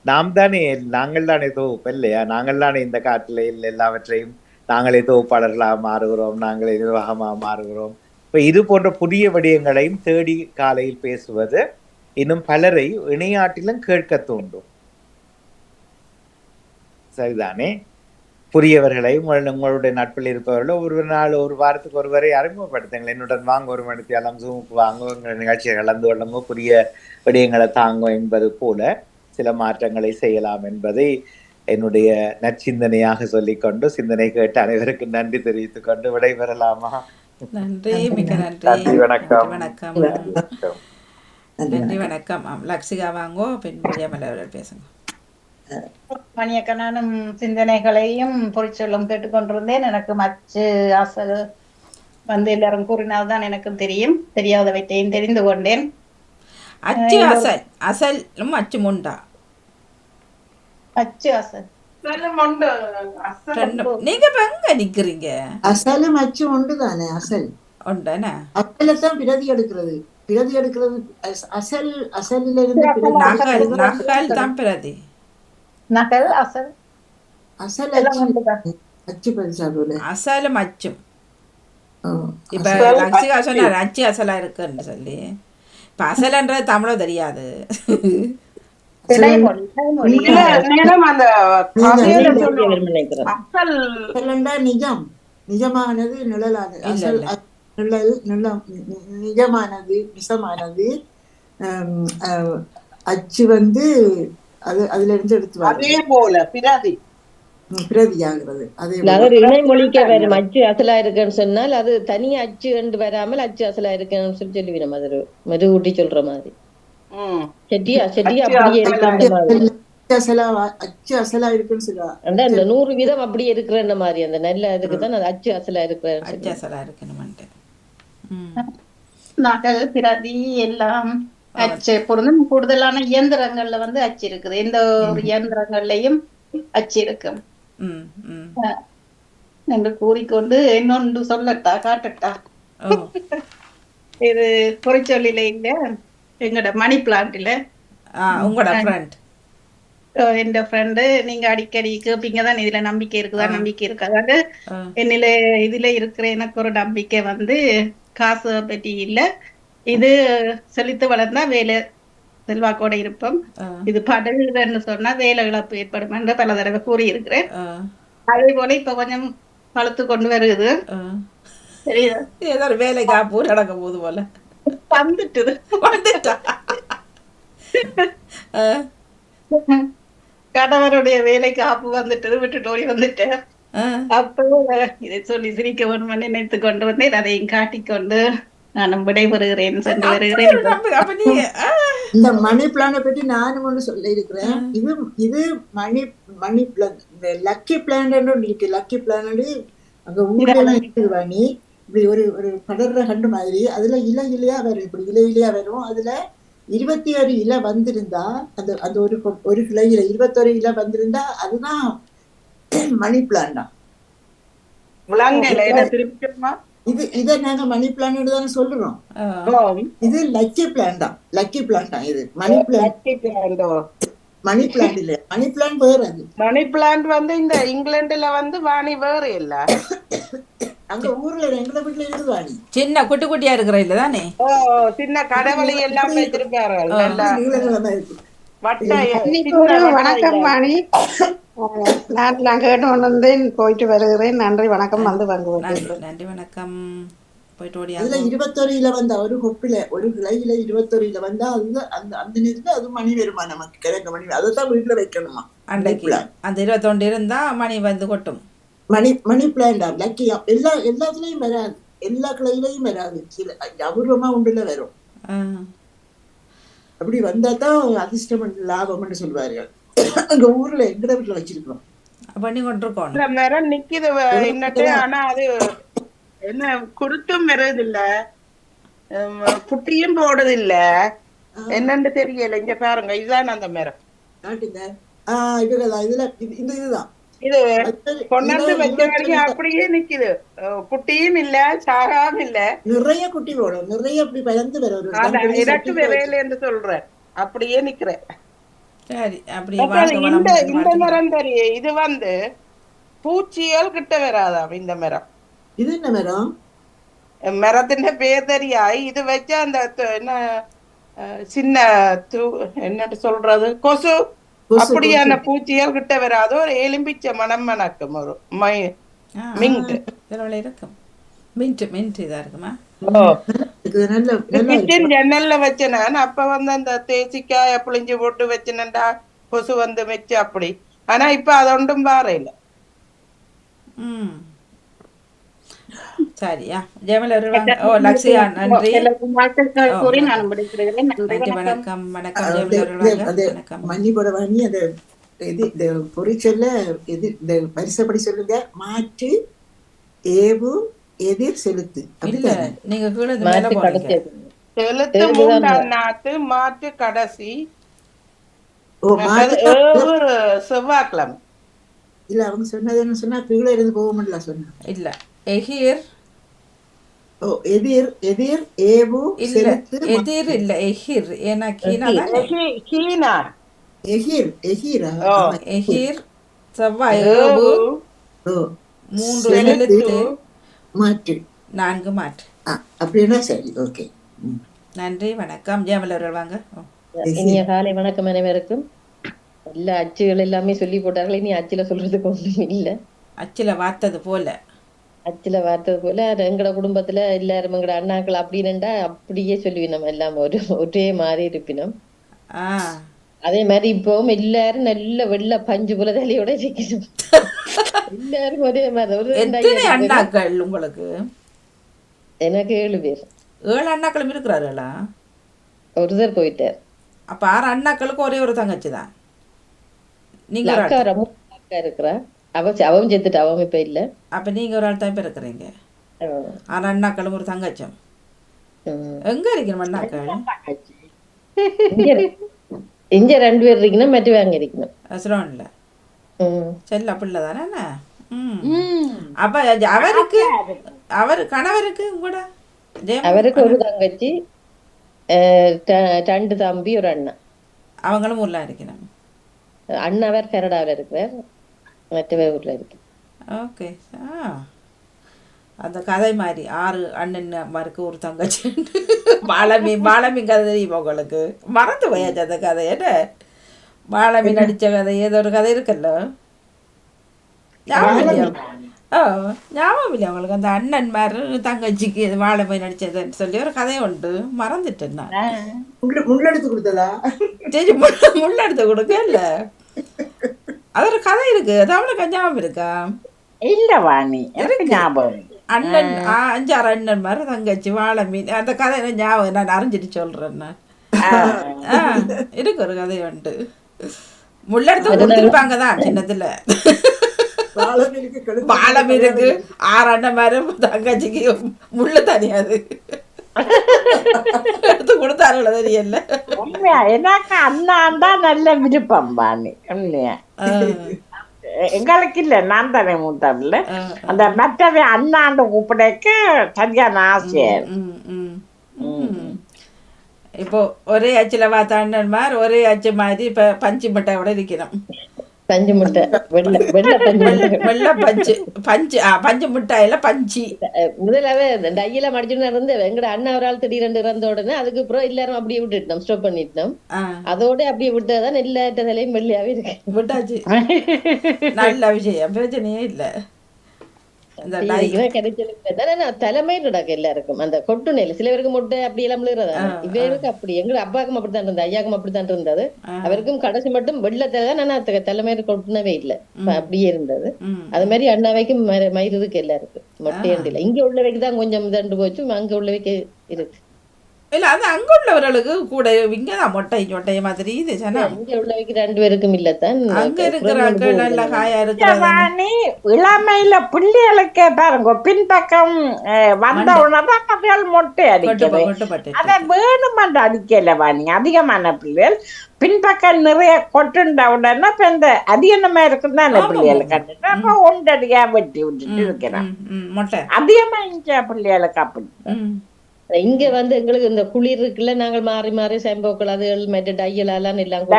நாங்கள் தானே தொகுப்பு இல்லையா? நாங்கள் தானே இந்த காட்டில் எல்லாவற்றையும் நாங்களே தொகுப்பாளர்களாக மாறுகிறோம், நாங்களே நிர்வாகமாக மாறுகிறோம். இப்போ இது போன்ற புதிய விடயங்களையும் தேடி காலையில் பேசுவது இன்னும் பலரை இணையாட்டிலும் கேட்க தூண்டும். சரிதானே? புதியவர்களையும் உங்களுடைய நட்பில் இருப்பவர்கள் ஒரு வாரத்துக்கு ஒருவரை அறிமுகப்படுத்துங்கள். என்னுடன் வாங்க, ஒரு மணித்தியாலம் ஜூமுக்கு வாங்க, உங்கள் நிகழ்ச்சியை கலந்து கொள்ளுங்க, புதிய விடயங்களை தாங்க என்பது போல சில மாற்றங்களை செய்யலாம் என்பதை என்னுடைய நற்சிந்தனையாக சொல்லிக்கொண்டு சிந்தனை கேட்டு அனைவருக்கு நன்றி தெரிவித்துக் கொண்டு விடைபெறலாமா? நன்றி, மிக்க நன்றி. நன்றி, வணக்கம். வணக்கம். வணக்கம். நன்றி, வணக்கம். லக்ஷிகா வாங்கோ, பின் விஜயமலை அவர்கள் பேசுங்க. மணியக்க, நானும் சிந்தனைகளையும் பொறிச்சொல்லும் கேட்டுக்கொண்டிருந்தேன். எனக்கு அச்சு அசல் வந்து எல்லாரும் கூறினால்தான் எனக்கும் தெரியும், தெரியாதவற்றையும் தெரிந்து கொண்டேன். அச்சு அசல், அசலும் அச்சும் உண்டா? அச்சு அசல் நீங்க இப்ப எங்க நிக்கிறீங்க? அசலும் அச்சும் ஒன்று தானே? அசல் உண்டனா? அசலத்தான் பிரதி எடுக்கிறது. பிரதி எடுக்கிறது அசல். அசலில் இருந்து நகல், நகல் தான் பிரதி. நகல் அசல் அசல் எல்லாம் அச்சு ஒன்றுதான். அச்சு பரிசா போல. அசலும் அச்சும். ஓ, இப்ப லக்ஷிகா சொன்னார் அச்சு அசலா இருக்குன்னு சொல்லி. இப்ப அசலன்றது தமிழோ தெரியாது. இடைமொழி, இடைமொழி. அந்த கதையில சொல்லுவோம். நினைக்கிறேன். அசல் அசலண்டா நிஜம், நிஜமானது, நிழலானது. இல்ல, அசல் இல்ல. நிழல், நிஜமானது, நிசமானது. அச்சு வந்து அது அதுல இருந்து எடுத்து அதே போல பிரதி பிரதியாகிறது. அதே போல. அவர் இணைமொழிக்க வரும் அச்சு அசலா இருக்குன்னு சொன்னால் அது தனியா அச்சு என்று வராமல் அச்சு அசலா இருக்குன்னு சொல்லுவீங்க. அது மெருகூட்டி சொல்ற மாதிரி. செட்டியா செட்டியா அப்படியே இருக்கிற மாதிரி. அச்சு அசலா இருக்குன்னு சொல்லுவா. அந்த 100 வீதம் அப்படியே இருக்கிற மாதிரி அந்த நல்ல இதுக்கு தான் அது அச்சு அசலா அச்சு இருக்கிற. அசலா இருக்கணும்ட்டு. நகல் பிரதி எல்லாம் அச்சு பொருந்தும். கூடுதலான இயந்திரங்கள்ல வந்து அச்சு இருக்குது. எந்த ஒரு இயந்திரங்கள்லயும் அச்சு இருக்கும் என்று கூறிக்கொண்டு இன்னொன்று சொல்லட்டா, காட்டட்டா? இது பொறிச்சொல்லில இல்ல, எங்கட மணி பிளான்ட்ல உங்களோட ஃப்ரெண்ட், என் ஃப்ரெண்டு, நீங்க அடிக்கடி கேப்பீங்க தான், இதுல நம்பிக்கை இருக்குதா நம்பிக்கை இருக்காது. என்னில இதுல இருக்கிற எனக்கு ஒரு நம்பிக்கை வந்து காசு பற்றி இல்ல, இது செழித்து வளர்ந்தா வேலை செல்வாக்கோட இருப்போம், இது படகுன்னு சொன்னா வேலை இழப்பு ஏற்படும் என்று பல தடவை கூறியிருக்கிறேன். அதே போல இப்ப கொஞ்சம் வளர்த்து கொண்டு வருது. சரியா, ஏதோ ஒரு வேலைக்கு பூ நடக்க போது போல வந்துட்டுது. வந்துட்டா. கணவருடைய வேலைக்கு ஆப்பு வந்துட்டது, விட்டுட்டு ஓடி வந்துட்டேன். அப்போ இதை சொல்லி சிரிக்க ஒன்று நினைத்து கொண்டு வந்தேன். அதையும் காட்டிக்கொண்டு நானும் விடைபெறுகிறேன், சென்று வருகிறேன். இந்த மணி பிளானை பற்றி நானும் ஒன்று சொல்ல இருக்கிறேன். இது இது மணி பிளான், இந்த லக்கி பிளான் இருக்கு. லக்கி பிளான் அங்க ஊர்ல இருக்குது வாணி. இப்படி ஒரு ஒரு படர்ற கண்டு மாதிரி அதுல இலையா வரும், இப்படி இலையா வரும். அதுல 21 இலை வந்திருந்தா, அந்த அந்த ஒரு கிளையில 21 இலை வந்திருந்தா அதுதான் மணி பிளான் தான். இதை நாங்க மணி பிளான் தானே சொல்றோம். இது லக்கி பிளான் தான். லக்கி பிளான் தான் இது. மணி பிளான், மணி பிளான் இல்ல. மணி பிளான் வேற. அது மணி பிளான்ட் வந்து இந்த இங்கிலாந்துல வந்து வாணி வேற இல்ல, அங்க ஊர்ல எங்க வீட்டுல இருக்குது வாணி. சின்ன குட்டி குட்டியா இருக்கிற இல்ல தானே? சின்ன கடவுளை எல்லாம் வச்சிருக்காரு. வணக்கம் வாணி, நான் கேட்டு வந்தேன், போயிட்டு வருகிறேன். நன்றி, வணக்கம். வந்து நன்றி, வணக்கம். போயிட்டு ஓடியா. அதுல 21 இலை வந்தா, ஒரு கொப்பில ஒரு கிளையில 21 இலை வந்தா அது அந்த அந்த நேரத்துல அது மணி வருமா நமக்கு, கிழக்கு மணி. அதைத்தான் வீட்டுல வைக்கணுமா அன்றைக்கு. அந்த 21 இருந்தா மணி வந்து கொட்டும். மணி பிளான்டா லக்கியா. எல்லாத்துலயும் வராது, எல்லா கிளையிலையும் வராது, சில அபூர்வமா உண்டுல வரும். அப்படி வந்தாதான் அதிர்ஷ்டம் லாபம்னு சொல்லுவார்கள். அங்க ஊர்ல எங்கட வீட்டுல வச்சிருக்கோம், பண்ணி கொண்டிருக்கோம். மரம் நிக்குது இன்னட்டு. ஆனா அது என்ன குருத்தும் வருது இல்ல, குட்டியும் போடுது இல்ல, என்னன்னு தெரியல. இங்க பாருங்க, இதுதான் அந்த மரம். இதுல இந்த இதுதான் இது கொண்டாந்து வச்ச வரைக்கும் அப்படியே நிக்குது, குட்டியும் இல்ல, சாகாம இல்ல, நிறைய குட்டி போடும், நிறைய அப்படி பயந்து வரும். இரட்டு விரையில என்று சொல்றேன், அப்படியே நிக்கிறேன். சரி, அப்படி இந்த மரம் தெரியும். இது வந்து பூச்சியால் கிட்ட வராதாம் இந்த மரம். இது என்ன மரம்? மரத்தின் பேர் தெரியா. இது வச்சா அந்த என்ன சின்ன என்ன சொல்றது, கொசு அப்படியான பூச்சியால் கிட்ட வராது. ஒரு எலும்பிச்ச மனம் மணக்கும், ஒரு மின்ட் இருக்கும். மின்ட் இதா இருக்குமா? ஜன்னல்ல வச்சேன். அப்ப வந்து அந்த தேசிக்காய புளிஞ்சு போட்டு வச்சேன்டா, கொசு வந்து வச்சு அப்படி. ஆனா இப்ப அது ஒன்றும் வார இல்ல. ம் சரியா ஜெயமல் வருவாங்க. ஓ லக்ஷயா நன்றி. வாழ்த்துக்கள் ஓ கூறி வணக்கம். நான் விடைபெறுகிறேன். நன்றி, நன்றி வணக்கம். வணக்கம் வணக்கம் ஜெயமல் வருவாங்க. அது வணக்கம். மன்னிப்போட வாணி அது இது இந்த பொறிச்சொல்ல இது இந்த வரிசைப்படி சொல்லுங்க. மாற்று ஏவு எதிர் செலுத்து இல்ல அப்படித்தானே? நீங்க கீழே இந்த மேல மாற்றி போறீங்க. கடைசி எழுத்து தேர்வுதான் மூன்றாம் நாத்து மாற்று கடைசி ஓ மற்றது மாற்று ஏவு செவ்வாய்க்கிழமை. இல்ல அவங்க சொன்னது என்ன சொன்னா கீழே இருந்து போக முடியல சொன்னா. இல்ல எஹீர் ஓ எதிர் எதிர் ஏவு இல்ல செலுத்து எதிர் இல்ல எஹிர். ஏன்னா கீனா தானே. கீனா எகிர் எகிரா ஓ எஹீர் செவ்வாய் ஏவு ஏவு 3 செலுத்து செலுத்து மாற்று 4 மாற்று. அப்படின்னா சரி ஓகே. நன்றி வணக்கம் ஜெயமல் அவர்கள் வாங்க. ஓ. இனிய காலை வணக்கம் அனைவருக்கும். எல்லா அச்சுகள் எல்லாமே சொல்லி போட்டார்கள். இனி அச்சுல சொல்றதுக்கு ஒன்றும் இல்ல. அச்சில வார்த்தது போல. அச்சுல வார்த்தது போல எங்கட குடும்பத்துல எல்லாரும் எங்கட அண்ணாக்கள் அப்படின்னுண்டா அப்படியே சொல்லுவினோம். நம்ம எல்லாம் ஒரே மாதிரி இருப்பினோம். ஆ அதே மாதிரி இப்பவும் எல்லாரும் நல்ல வெள்ளை பஞ்சு போல தலையோட இருக்கணும். எல்லாரும் ஒரே மாதிரி ஒரு எத்தனை அண்ணாக்கள் உங்களுக்கு? எனக்கு 7 பேர். 7 அண்ணாக்களும் இருக்கிறார்களா? ஒருத்தர் போயிட்டார். அப்ப 6 அண்ணாக்களுக்கு ஒரே ஒரு தங்கச்சி தான். நீங்க ஒரு அக்கா ஆள். அக்கா இருக்கிறா. அவன் செத்துட்டு அவன் இப்ப இல்ல. அப்ப நீங்க ஒரு ஆள் தான் இப்ப இருக்கிறீங்க. 6 அண்ணாக்களும் ஒரு தங்கச்சும். எங்க இருக்கணும் அண்ணாக்கள்? இங்க 2 பேர் இருக்கணும். மற்ற வாங்க இருக்கணும். சிலோன்ல செல்ல பிள்ளை தானே என்ன? அப்ப அவருக்கு அவர் கணவருக்கு கூட அவருக்கு ஒரு தங்கச்சி 2 தம்பி ஒரு அண்ணா. அவங்களும் ஊர்ல இருக்கணும். அண்ணாவர் கனடாவில் இருக்கிறார். மற்றவர் ஊர்ல இருக்கு. ஓகே. அந்த கதை மாதிரி 6 அண்ணன்மாருக்கு ஒரு தங்கச்சி. பாலமி கதை தெரியுமா உங்களுக்கு? மறந்து போயாச்சு அந்த கதை. என்ன பாலமி நடித்த கதை ஏதோ ஒரு கதை இருக்குல்ல, ஞாபகம் இல்லையா? ஞாபகம் இல்லையா உங்களுக்கு? அந்த அண்ணன்மார் தங்கச்சிக்கு வாழமை நடிச்சதுன்னு சொல்லி ஒரு கதை உண்டு. மறந்துட்டேன் நான். முள்ளெடுத்து கொடுத்ததா? சரி முள்ளெடுத்து கொடுக்க இல்லை, அது ஒரு கதை இருக்கு. அது அவனுக்கு ஞாபகம் இருக்கா? இல்ல வாணி எனக்கு ஞாபகம். அண்ணன் 5-6 அண்ணன் மாதிரி தங்கச்சி வாழை மீன் அந்த கதை ஞாபகம். நான் அறிஞ்சிட்டு சொல்றேன். நான் இருக்கு ஒரு கதை உண்டு. முள்ளெடுத்து கொடுத்துருப்பாங்க தான் சின்னத்துல. வாழை மீனுக்கு 6 அண்ணன் மாதிரி தங்கச்சிக்கு முள்ளு தனியாது எடுத்து கொடுத்தாருல தெரியல. உண்மையா எனக்கு அண்ணாண்டா நல்ல விருப்பம் வாணி. உண்மையா எங்களுக்கு இல்ல, நான் தானே மூத்தம்ல. அந்த மற்றவை அண்ணாண்டு கூப்பிடக்கு சரியான ஆசையா. இப்போ ஒரே அச்சுல பார்த்த அண்ணன்மார் ஒரே அச்சு மாதிரி இப்ப பஞ்சு மிட்டாயோட இருக்கணும். பஞ்சு முட்டை வெள்ளை பஞ்சு மிட்டாயில பஞ்சு முதலாவே டையில மடிச்சுட்டு இருந்து எங்கட அண்ணா ஒரு ஆள் திடீரெண்டு இறந்த உடனே அதுக்கு அப்புறம் எல்லாரும் அப்படியே விட்டுட்டோம், ஸ்டாப் பண்ணிட்டோம். அதோட அப்படியே விட்டதான் எல்லா தலையும் வெள்ளையாவே இருக்கு. விட்டாச்சு. நல்ல விஷயம், பிரச்சனையே இல்லை. தலைமை நடக்க எல்லாருக்கும் அந்த கொட்டு நெல் சில பேருக்கு முட்டை அப்படி எல்லாம் விழுறதா. இவருக்கு அப்படி எங்க அப்பாக்கும் அப்படித்தான் இருந்தது, ஐயாக்கும் அப்படித்தான் இருந்தது. அவருக்கும் கடைசி மட்டும் வெள்ளத்தான். ஆனா தலைமை கொட்டுனவே இல்லை, அப்படியே இருந்தது. அது மாதிரி அண்ணாவைக்கும் மயிறு இருக்கு எல்லாருக்கும், மொட்டையண்டு இல்லை. இங்க உள்ளவைக்கு தான் கொஞ்சம் தண்டு போச்சு, அங்க உள்ளவைக்கு இருக்கு. இல்ல அது அங்க உள்ளவர்களுக்கு கூட இங்கதான் மொட்டை மாதிரி இது. இங்க உள்ளவைக்கு 2 பேருக்கும் இல்லத்தான். அங்க இருக்கிறாங்க நல்ல காயா இருக்கிறாங்க. இளமையில பிள்ளைகளுக்கு பாருங்க பின்பக்கம் வந்த உடனே மொட்டை அடிக்கிறது. அதை வேணுமென்று அடிக்கல வாணி. அதிகமான பிள்ளைகள் பின்பக்கம் நிறைய கொட்டுண்ட உடனே இப்ப இந்த அதிகமா இருக்குன்னு அந்த பிள்ளைகளை கட்டுட்டு அப்ப ஒன்றடியா வெட்டி விட்டுட்டு இருக்கிறான். அதிகமா இங்க பிள்ளைகளுக்கு அப்படி. இங்க வந்து எங்களுக்கு இந்த குளிர் இருக்குல்ல, நாங்கள் மாறி மாறி செம்போக்கள் அதுகள் மற்ற டையெல்லாம் எல்லாம்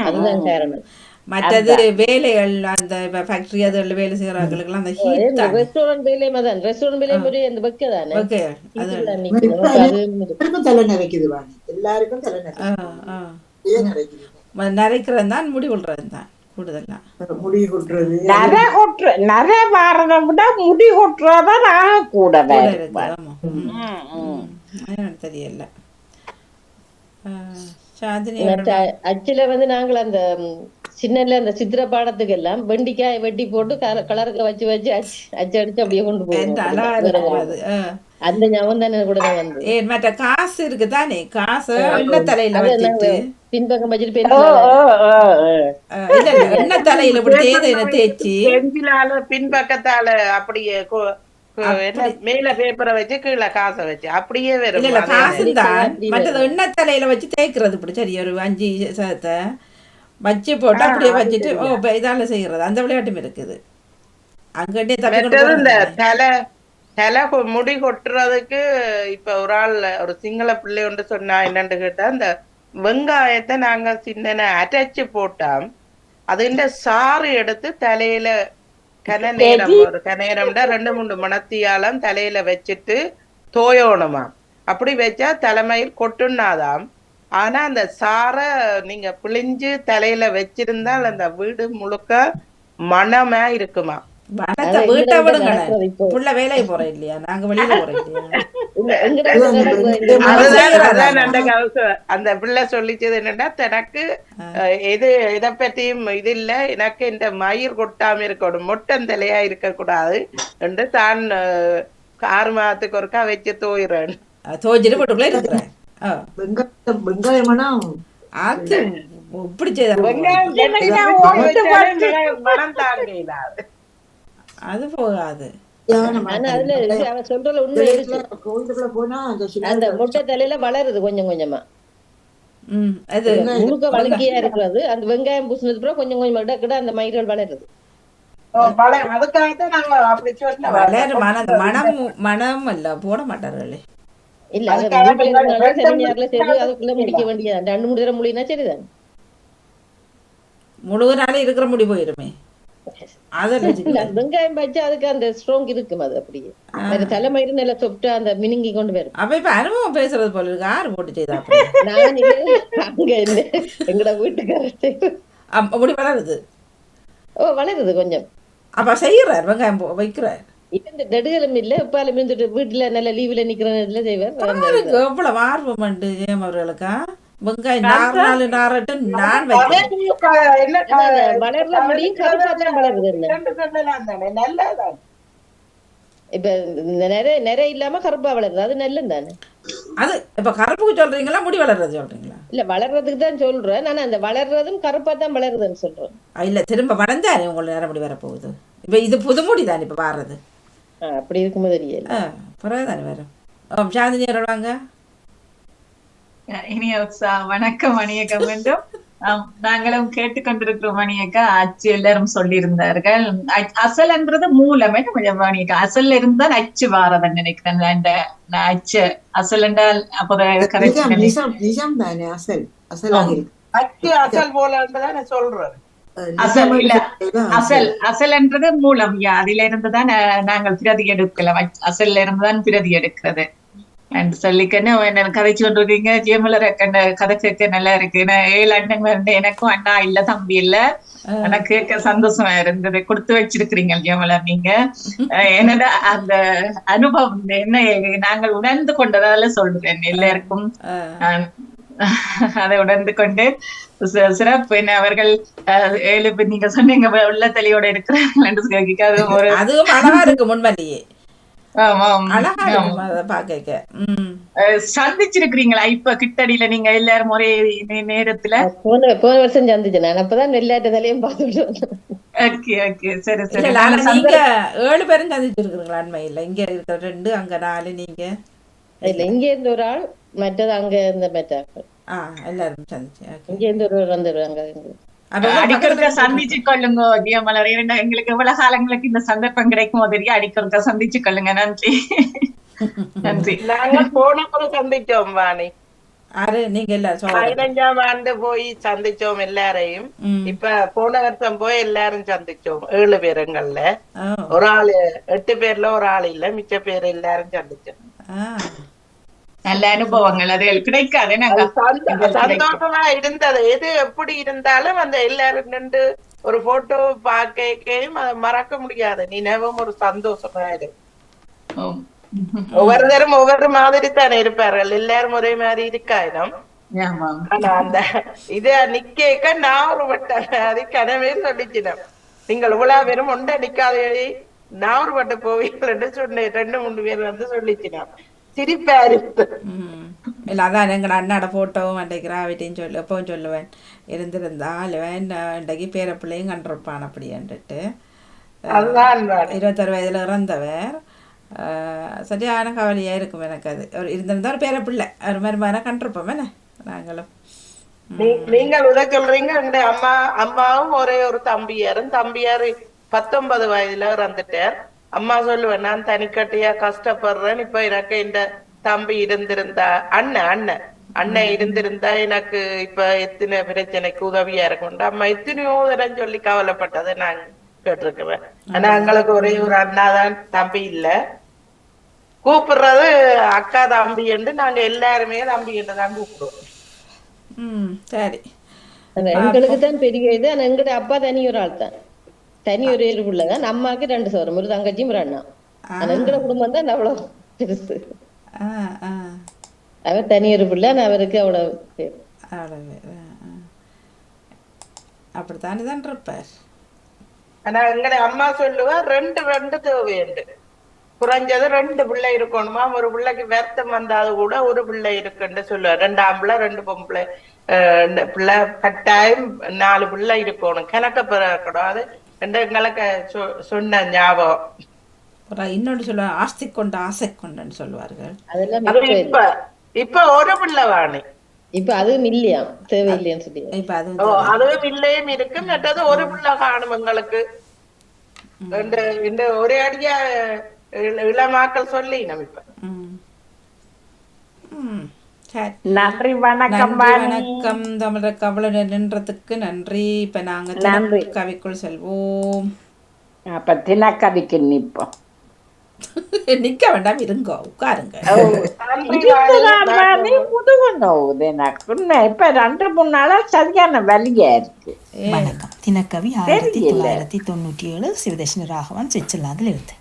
அதுதான் காரணம். மற்றது வேலைகள் அந்த ஃபேக்டரி அதுல வேலை செய்யறாங்களுக்கு அந்த ஹீட் ரெஸ்டாரண்ட் வேலையும் அதான். ரெஸ்டாரண்ட் வேலையும் ஒரே அந்த வெக்க தானே, நரைக்கிறது தான், முடி கொள்றது தான் கூடுதலா. முடி கொட்டுறது நிறைய வாரதை விட முடி கொட்டுறதான் கூட தெரியல. அச்சுல வந்து நாங்கள் அந்த சின்னல அந்த சித்திர பாடத்துக்கு எல்லாம் வெண்டிக்காயை வெட்டி போட்டு கலருக்கு வச்சு வச்சு அச்சு அடிச்சு அப்படியே கொண்டு போவோம். அந்த ஞாபகம் தானே கூட தான் வந்து மற்ற காசு இருக்குதானே, காசு எண்ணெய் தலையில வச்சுட்டு பின்பக்கம் வச்சுட்டு எண்ணெய் தலையில தேய்ச்சி பின்பக்கத்தால அப்படியே மேல பேப்பரை வச்சு கீழே காசை வச்சு அப்படியே வரும். இல்ல காசுதான், மற்றது எண்ணெய் தலையில வச்சு தேய்க்கிறது இப்படி சரி ஒரு 5 சதத்தை வச்சு போட்டு அப்படியே வச்சுட்டு இதால செய்யறது அந்த விளையாட்டும் இருக்குது. அங்கே இந்த தலை முடி கொட்டுறதுக்கு இப்ப ஒரு ஆள் ஒரு சிங்கள பிள்ளை ஒன்று சொன்னா என்னன்னு கேட்டா, இந்த வெங்காயத்தை நாங்க சின்ன அரைச்சு போட்டோம், அதுண்ட சாறு எடுத்து தலையில கனநேரம் ஒரு கனநேரம்டா 2-3 மணத்தியாலம் தலையில வச்சுட்டு தோயணுமா. அப்படி வச்சா தலைமையில் கொட்டுனாதாம். ஆனா அந்த சாரை நீங்க பிழிஞ்சு தலையில வச்சிருந்தால் அந்த வீடு முழுக்க மனமா இருக்குமா. வீட்டை விடுங்க, புள்ள வேலைக்கு போறோம் இல்லையா, நாங்க வெளியில போறோம் இல்லையா. அந்த பிள்ளை சொல்லிச்சது என்னன்னா, தனக்கு எது இதை பத்தியும் இது இல்ல, எனக்கு இந்த மயிர் கொட்டாம இருக்கணும், மொட்டந்தலையா இருக்க கூடாது என்று தான் 6 மாதத்துக்கு ஒருக்கா வச்சு தோயிறேன். தோச்சிட்டு போட்டுக்குள்ள இருக்கிறேன். வெங்காயம்னா அது இப்படி செய்த அது போகாது. சொல்றதுல உண்மை இருக்கு. அந்த மொட்டை தலையில வளருது கொஞ்சம் கொஞ்சமா, அது முழுக்க வளர்க்கியா இருக்கிறது. அந்த வெங்காயம் பூசினது பிறகு கொஞ்சம் கொஞ்சமா கிட்ட அந்த மயிர்கள் வளருது. மனம் அல்ல போட மாட்டார்களே. இல்ல வீட்டுல சரி அதுக்குள்ள முடிக்க வேண்டியதான். 2-3 தடவை முடினா சரிதான். முழு நாளே இருக்கிற முடி போயிருமே. வெங்காயம் வச்சா அதுக்கு அந்த ஸ்ட்ராங் இருக்கும். அது அப்படியே தலைமயிறு நல்ல சொப்டா அந்த மினுங்கி கொண்டு வரும். அப்ப இப்ப அனுபவம் பேசுறது போல இருக்கு. யாரு போட்டு செய்தா? நான் அங்க என்ன எங்கட வீட்டுக்கார முடி வளருது. வளருது கொஞ்சம். அப்ப செய்யறார், வெங்காயம் வைக்கிறார். இந்த நெடுகளும் இல்ல இப்பாலும் இருந்துட்டு வீட்டுல நல்ல லீவ்ல நிக்கிறதுல செய்வார். எவ்வளவு ஆர்வம் உண்டு ஏன் அவர்களுக்கா? வெங்காயம் நாரட்டு நான் வளர்ற முடியும் கருப்பாத்தான் வளருது. இப்ப நிறைய இல்லாம கருப்பா வளருது, அது நல்லது தானே. அது இப்ப கருப்புக்கு சொல்றீங்களா முடி வளர்றது சொல்றீங்களா? இல்ல வளர்றதுக்கு தான் சொல்றேன் நான். அந்த வளர்றதும் கருப்பா தான் வளருதுன்னு சொல்றேன். இல்ல திரும்ப வளர்ந்தானே உங்களுக்கு நேரம் முடி வரப்போகுது. இப்ப இது புது முடி தானே இப்ப வர்றது. அப்படி இருக்கும்போது தெரியல, பிறகுதானே வரும். சாந்தினி வாங்க. இனிய வணக்கம் மணியக்கா. மீண்டும் நாங்களும் கேட்டுக்கொண்டிருக்கிறோம் மணியக்கா. அச்சு எல்லாரும் சொல்லி இருந்தார்கள். அசல் என்றது மூலம் மணியக்கா. அசல் இருந்தால் அச்சு வாரதன் நினைக்கிறேன். இந்த அச்சு அசல் என்றால் அசல் போல சொல்றேன். அசல் இல்ல, அசல் என்றது மூலம். அதுல இருந்துதான் நாங்கள் பிரதி எடுக்கலாம். அசல்ல இருந்துதான் பிரதி எடுக்கிறது சொல்லிக்கன்னு என்ன கதைச்சு கொண்டிருக்கீங்க. ஜெயமலர் கதை கேட்க நல்லா இருக்கு. 7 அண்ணங்க எனக்கும் அண்ணா இல்ல தம்பி இல்ல. எனக்கு கேட்க சந்தோஷமா இருந்தது. கொடுத்து வச்சிருக்கிறீங்க ஜெயமலர் நீங்க. என்னடா அந்த அனுபவம் என்ன நாங்கள் உணர்ந்து கொண்டதால சொல்றேன் எல்லாருக்கும். அதை உணர்ந்து கொண்டு சிறப்பு. என்ன அவர்கள் 7 நீங்க சொன்னீங்க உள்ள தெளிவோட இருக்கிறார்கள். அதுவும் அழகா இருக்கு முன்மல்லியே. சந்திச்சிருக்கிறீங்களா இப்ப கிட்டடியில நீங்க எல்லாரும் ஒரே நேரத்துல? போன வருஷம் சந்திச்சேன் நான். அப்பதான் எல்லாட்டதையும் பார்த்துட்டு சரி சரி. நீங்க 7 பேரும் சந்திச்சிருக்கீங்களா? அண்மையில இங்க இருக்கிற 2, அங்க 4. நீங்க இல்ல இங்க இருந்து ஒரு ஆள், மற்றது அங்க இருந்த மற்றாக்கள் எல்லாரும் சந்திச்சேன். இங்க இருந்து ஒரு வந்துருவாங்க. அடிக்கிறத சந்திச்சு கொள்ளுங்க ஜெயமலர். எங்களுக்கு எவ்வளவு காலங்களுக்கு இந்த சந்தர்ப்பம் கிடைக்குமோ தெரியும். அடிக்கிறத சந்திச்சு கொள்ளுங்க. நன்றி நன்றி. நாங்க போன முறை சந்திச்சோம் வாணி. நீங்க எல்லாரும் 15ஆம் ஆண்டு போய் சந்திச்சோம் எல்லாரையும். இப்ப போன வருஷம் போய் எல்லாரும் சந்திச்சோம். 7 பேருங்கள்ல ஒரு ஆளு 8 பேர்ல ஒரு ஆள் இல்ல, மிச்ச பேர் எல்லாரும் சந்திச்சோம். நல்ல அனுபவங்கள் அது கிடைக்காது. சந்தோஷமா இருந்தது. எது எப்படி இருந்தாலும் அந்த எல்லாரும் நின்று ஒரு போட்டோ பார்க்கையும் அதை மறக்க முடியாது. நினைவும் ஒரு சந்தோஷமா இருக்கும். ஒவ்வொருத்தரும் ஒவ்வொரு மாதிரி தானே இருப்பார்கள். எல்லாரும் ஒரே மாதிரி இருக்காயிரம். ஆமா. ஆனா அந்த இத நிக்க நான் ஒரு வட்டம் அது கனவே சொல்லிச்சினேன். நீங்கள் இவ்வளவு பேரும் ஒன்றை நிக்காதே நான் ஒரு வட்டம் போவீங்கன்னு சொன்னேன். 2-3 பேர் வந்து சொல்லிச்சினான். சிரிப்பா இருக்கு. இல்லை அதான் எங்கள் அண்ணாட ஃபோட்டோவும் அன்றைக்கு ராவிட்டையும் எப்பவும் சொல்லுவேன் இருந்திருந்தால் இன்றைக்கு பேர பிள்ளையும் கண்டிருப்பான் அப்படின்ட்டு. 26 வயதில் இறந்தவர். சரியான கவலையாக இருக்கும் எனக்கு. அது ஒரு இருந்திருந்தா ஒரு பேர பிள்ளை ஒரு மாதிரி மாதிரி கண்டிருப்போம் என்ன நாங்களும். நீங்கள் உத சொல்றீங்க. எங்க அம்மாவும் ஒரே ஒரு தம்பியாரும் 19 வயதுல இறந்துட்டார். அம்மா சொல்லுவேன் நான் தனிக்கட்டியா கஷ்டப்படுறேன். இப்ப எனக்கு இந்த தம்பி இருந்திருந்தா அண்ணன் இருந்திருந்தா எனக்கு இப்ப எத்தனை பிரச்சனைக்கு உதவியா இருக்கும். அம்மா எத்தனையோ தரம் சொல்லி கவலைப்பட்டதை நான் கேட்டிருக்கிறேன். ஆனா எங்களுக்கு ஒரே ஒரு அண்ணாதான், தம்பி இல்ல. கூப்பிடுறது அக்கா தம்பி என்று நாங்க எல்லாருமே தம்பி என்று தான் கூப்பிடுவோம். சரி, எங்களுக்கு தான் பெரிய இது. ஆனா எங்கட அப்பா தனி ஒரு ஆள் தான், தனி ஒரு பிள்ளைதான். அம்மாக்கு 2 சோரம், ஒரு தங்கச்சியும் ஒரு அண்ணா. ஆனா எங்கட குடும்பம் தான் அவ்வளவு பெருசு. அவர் தனி ஒரு பிள்ளை, அவருக்கு அவ்வளவு பேர். அப்படித்தானே தான் இருப்பார். ஆனா எங்கட அம்மா சொல்லுவா 2 தேவையுண்டு. குறைஞ்சது 2 பிள்ளை இருக்கணுமா. ஒரு பிள்ளைக்கு வருத்தம் வந்தாது கூட ஒரு பிள்ளை இருக்குன்னு சொல்லுவார். 2 ஆம்பளை 2 பொம்பளை பிள்ளை கட்டாயம் 4 பிள்ளை இருக்கணும். கணக்க பிறக்கணும். எங்களுக்கு சொன்ன ஞாபகம். இன்னொன்று சொல்லுவாங்க ஆஸ்தி கொண்டு ஆசை கொண்டுன்னு சொல்லுவார்கள். இப்ப ஒரு பிள்ளை வாணி இப்ப அதுவும் இல்லையா, தேவையில்லைன்னு சொல்லி இப்ப அதுவும் இல்லையும் இருக்கு. மற்றது ஒரு பிள்ளை காணும் எங்களுக்கு. இந்த ஒரே அடியா இளமாக்கள் சொல்லி நம்ம இப்ப. நன்றி, வணக்கம். வணக்கம் தமிழர் கவலை நின்றதுக்கு நன்றி. இப்ப நாங்க கவிக்குள் செல்வோம். அப்ப தினக்கவிக்கு நிப்போம். நிக்க வேண்டாம், இருங்க, உட்காருங்க. இப்ப 2-3 நாளா சரியான வலியா இருக்கு. வணக்கம். தினக்கவி 1997 சிவதர்ஷினி ராகவன் சுவிட்சர்லாந்தில் இருந்து.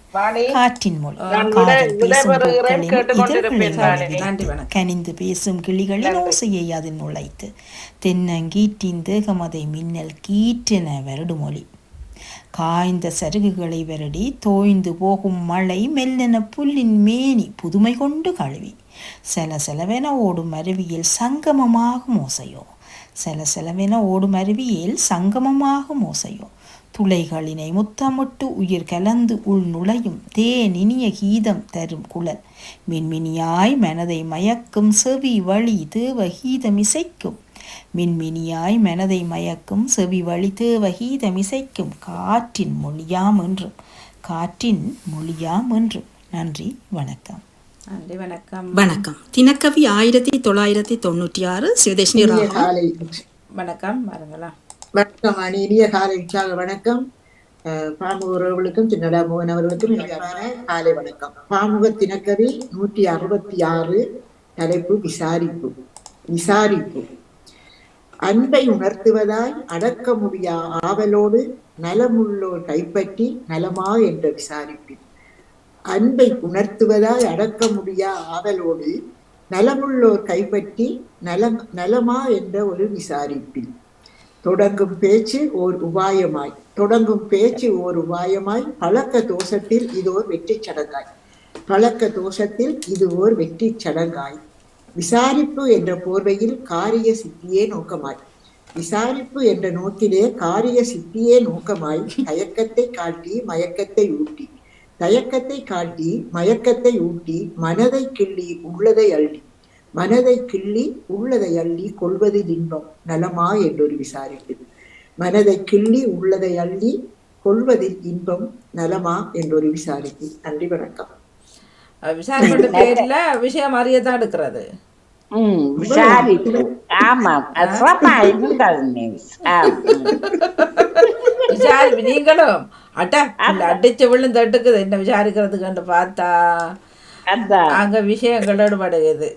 காற்றின் மொழி. காதல் பேசும் பூக்களின் கனிந்து பேசும் கிளிகளின் ஓசையை அதில் நுழைத்து தென்னங்கீற்றின் தேகமதை மின்னல் கீற்றென வருடுமொழி. காய்ந்த சருகுகளை வருடி தோய்ந்து போகும் மழை மெல்லென புல்லின் மேனி புதுமை கொண்டு கழுவி செலவென ஓடும் அருவியில் சங்கமமாகும் ஓசையோ, செலவென ஓடும் அருவியில் சங்கமமாகும் ஓசையோ, துளைகளினை முத்தமிட்டு உயிர் கலந்து உள் நுழையும் தேனினிய கீதம் தரும் குழல் மின்மினியாய் மனதை மயக்கும் செவி வழி தேவ கீதம் இசைக்கும், மின்மினியாய் மனதை மயக்கும் செவி வழி தேவ கீதம் இசைக்கும் காற்றின் மொழியாம் என்றும், காற்றின் மொழியாம் என்றும். நன்றி, வணக்கம். நன்றி, வணக்கம். வணக்கம். தினக்கவி 1996 சிவதர்ஷினி ராகவன். வணக்கம். வாருங்களா. வணக்கம் அணி, இனிய காலை உற்சாக வணக்கம். பாமுக உறவுகளுக்கும் சின்னடா மோகன் அவர்களுக்கும் காலை வணக்கம். பாமுக தினக்கவி 166, தலைப்பு விசாரிப்பு. விசாரிப்பு அன்பை உணர்த்துவதாய் அடக்க முடியா ஆவலோடு நலமுள்ளோர் கைப்பற்றி நலமா என்ற விசாரிப்பில். அன்பை உணர்த்துவதாய் அடக்க முடியா ஆவலோடு நலமுள்ளோர் கைப்பற்றி நலமா என்ற ஒரு விசாரிப்பில். தொடங்கும் பேச்சு ஓர் உபாயமாய் பழக்க தோஷத்தில் இது ஓர் வெற்றி சடங்காய் விசாரிப்பு என்ற போர்வையில் காரிய சித்தியே நோக்கமாய், விசாரிப்பு என்ற நோக்கிலே காரிய சித்தியே நோக்கமாய் தயக்கத்தை காட்டி மயக்கத்தை ஊட்டி மனதை கிள்ளி உள்ளதை அள்ளி கொள்வதில் இன்பம் நலமா என்றொரு விசாரிப்பு. மனதை கிள்ளி உள்ளதை அள்ளி கொள்வதில் இன்பம் நலமா என்றொரு விசாரிப்பு. நன்றி, வணக்கம். விசாரிப்பு பேர்ல விஷயம் அறியதான் எடுக்கிறது. நீங்களும் அடிச்சு விழுந்து எடுக்குது என்ன விசாரிக்கிறதுக்கு பார்த்தா அங்க விஷயங்கள் ஈடுபடுகிறது.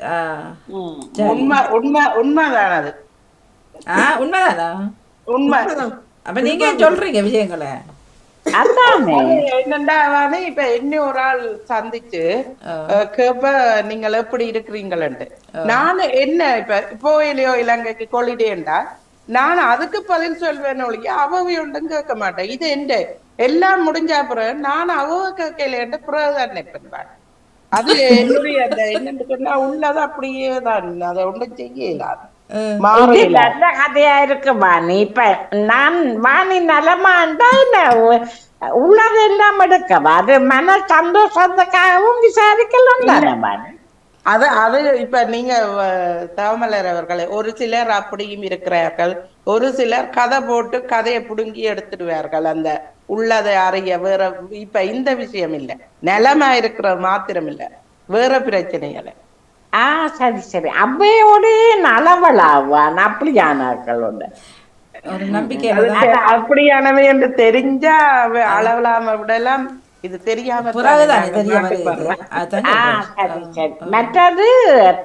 உண்மைதானா? உண்மை. அப்ப நீங்க சொல்றீங்க விஷயங்களை. அதானே என்னண்டா இப்ப என்ன ஒரு ஆள் சந்திச்சு கேப்ப நீங்கள் எப்படி இருக்கிறீங்களன்ட்டு நானு என்ன இப்ப போயிலையோ இலங்கைக்கு ஹாலிடேண்டா நான் அதுக்கு பதில் சொல்வேன் ஒழிய அவை ஒன்றும் கேட்க மாட்டேன். இது எந்த எல்லாம் முடிஞ்ச பிறகு நான் அவ கேட்கல பிறகுதான் நினைப்பேன். அது என்னுடைய அந்த என்னன்னு சொன்னா உள்ளது அப்படியே தான், அதை ஒன்றும் செய்யலாது. நல்ல கதையா இருக்கு வாணி. இப்ப நான் வாணி நலமாண்டா உள்ளதெல்லாம் எடுக்கவா அது மன சந்தோஷத்துக்காகவும் விசாரிக்கலாம் தானே வாணி. அது இப்ப நீங்க தவமலர் அவர்களே, ஒரு சிலர் அப்படியும் இருக்கிறார்கள், ஒரு சிலர் கதை போட்டு கதையை புடுங்கி எடுத்துடுவார்கள் அந்த உள்ளதை அறிய. வேற இப்ப இந்த விஷயம் இல்ல, நிலைமை இருக்கிறது மாத்திரம் இல்ல, வேற பிரச்சனைகளை. சரி சரி, அவ்வையோட நலவளாவான் அப்படியானாக்களோட ஒரு நம்பிக்கை அப்படியானவை என்று தெரிஞ்சா அளவலாம விடலாம். இது தெரியாம மற்றது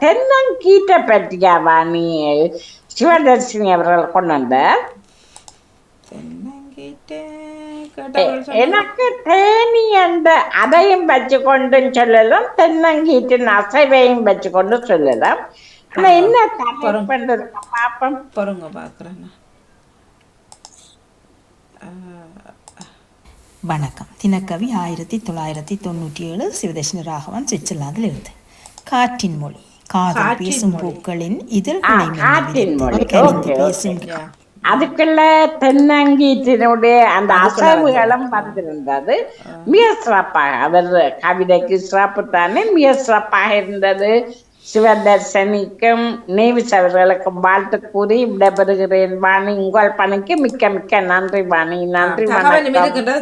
தென்னங்கீட்டை பற்றியா வாணி சிவதர்ஷினி அவர்கள் கொண்டு வந்த எனக்கு தேனி என்ற அதையும் வச்சு கொண்டு சொல்லலாம், தென்னங்கீட்டின் அசைவையும் வச்சு கொண்டு சொல்லலாம். ஆனா என்ன பண்றது பாப்பம் பொறுங்க பாக்குறேன். வணக்கம். தினக்கவி 1997, சிவதர்ஷினி ராகவன், சுவிட்சர்லாந்தில் இருந்து. காற்றின் மொழி. காதல் பேசும் பூக்களின் இதழ்களை பேசும். அதுக்குள்ள தென்னங்கீட்டினுடைய அந்த அசைவுகளும் வந்திருந்தது. மிக சிறப்பாக, அவர் கவிதைக்கு சிறப்பு தானே, மிக சிறப்பாக இருந்தது. சிவதர்ஷனிக்கும் நேவிஸ் அவர்களுக்கும் வாழ்த்து கூறி விடைபெறுகிறேன் வாணி. உங்கள் பணிக்கு மிக்க மிக்க நன்றி வாணி. நன்றி.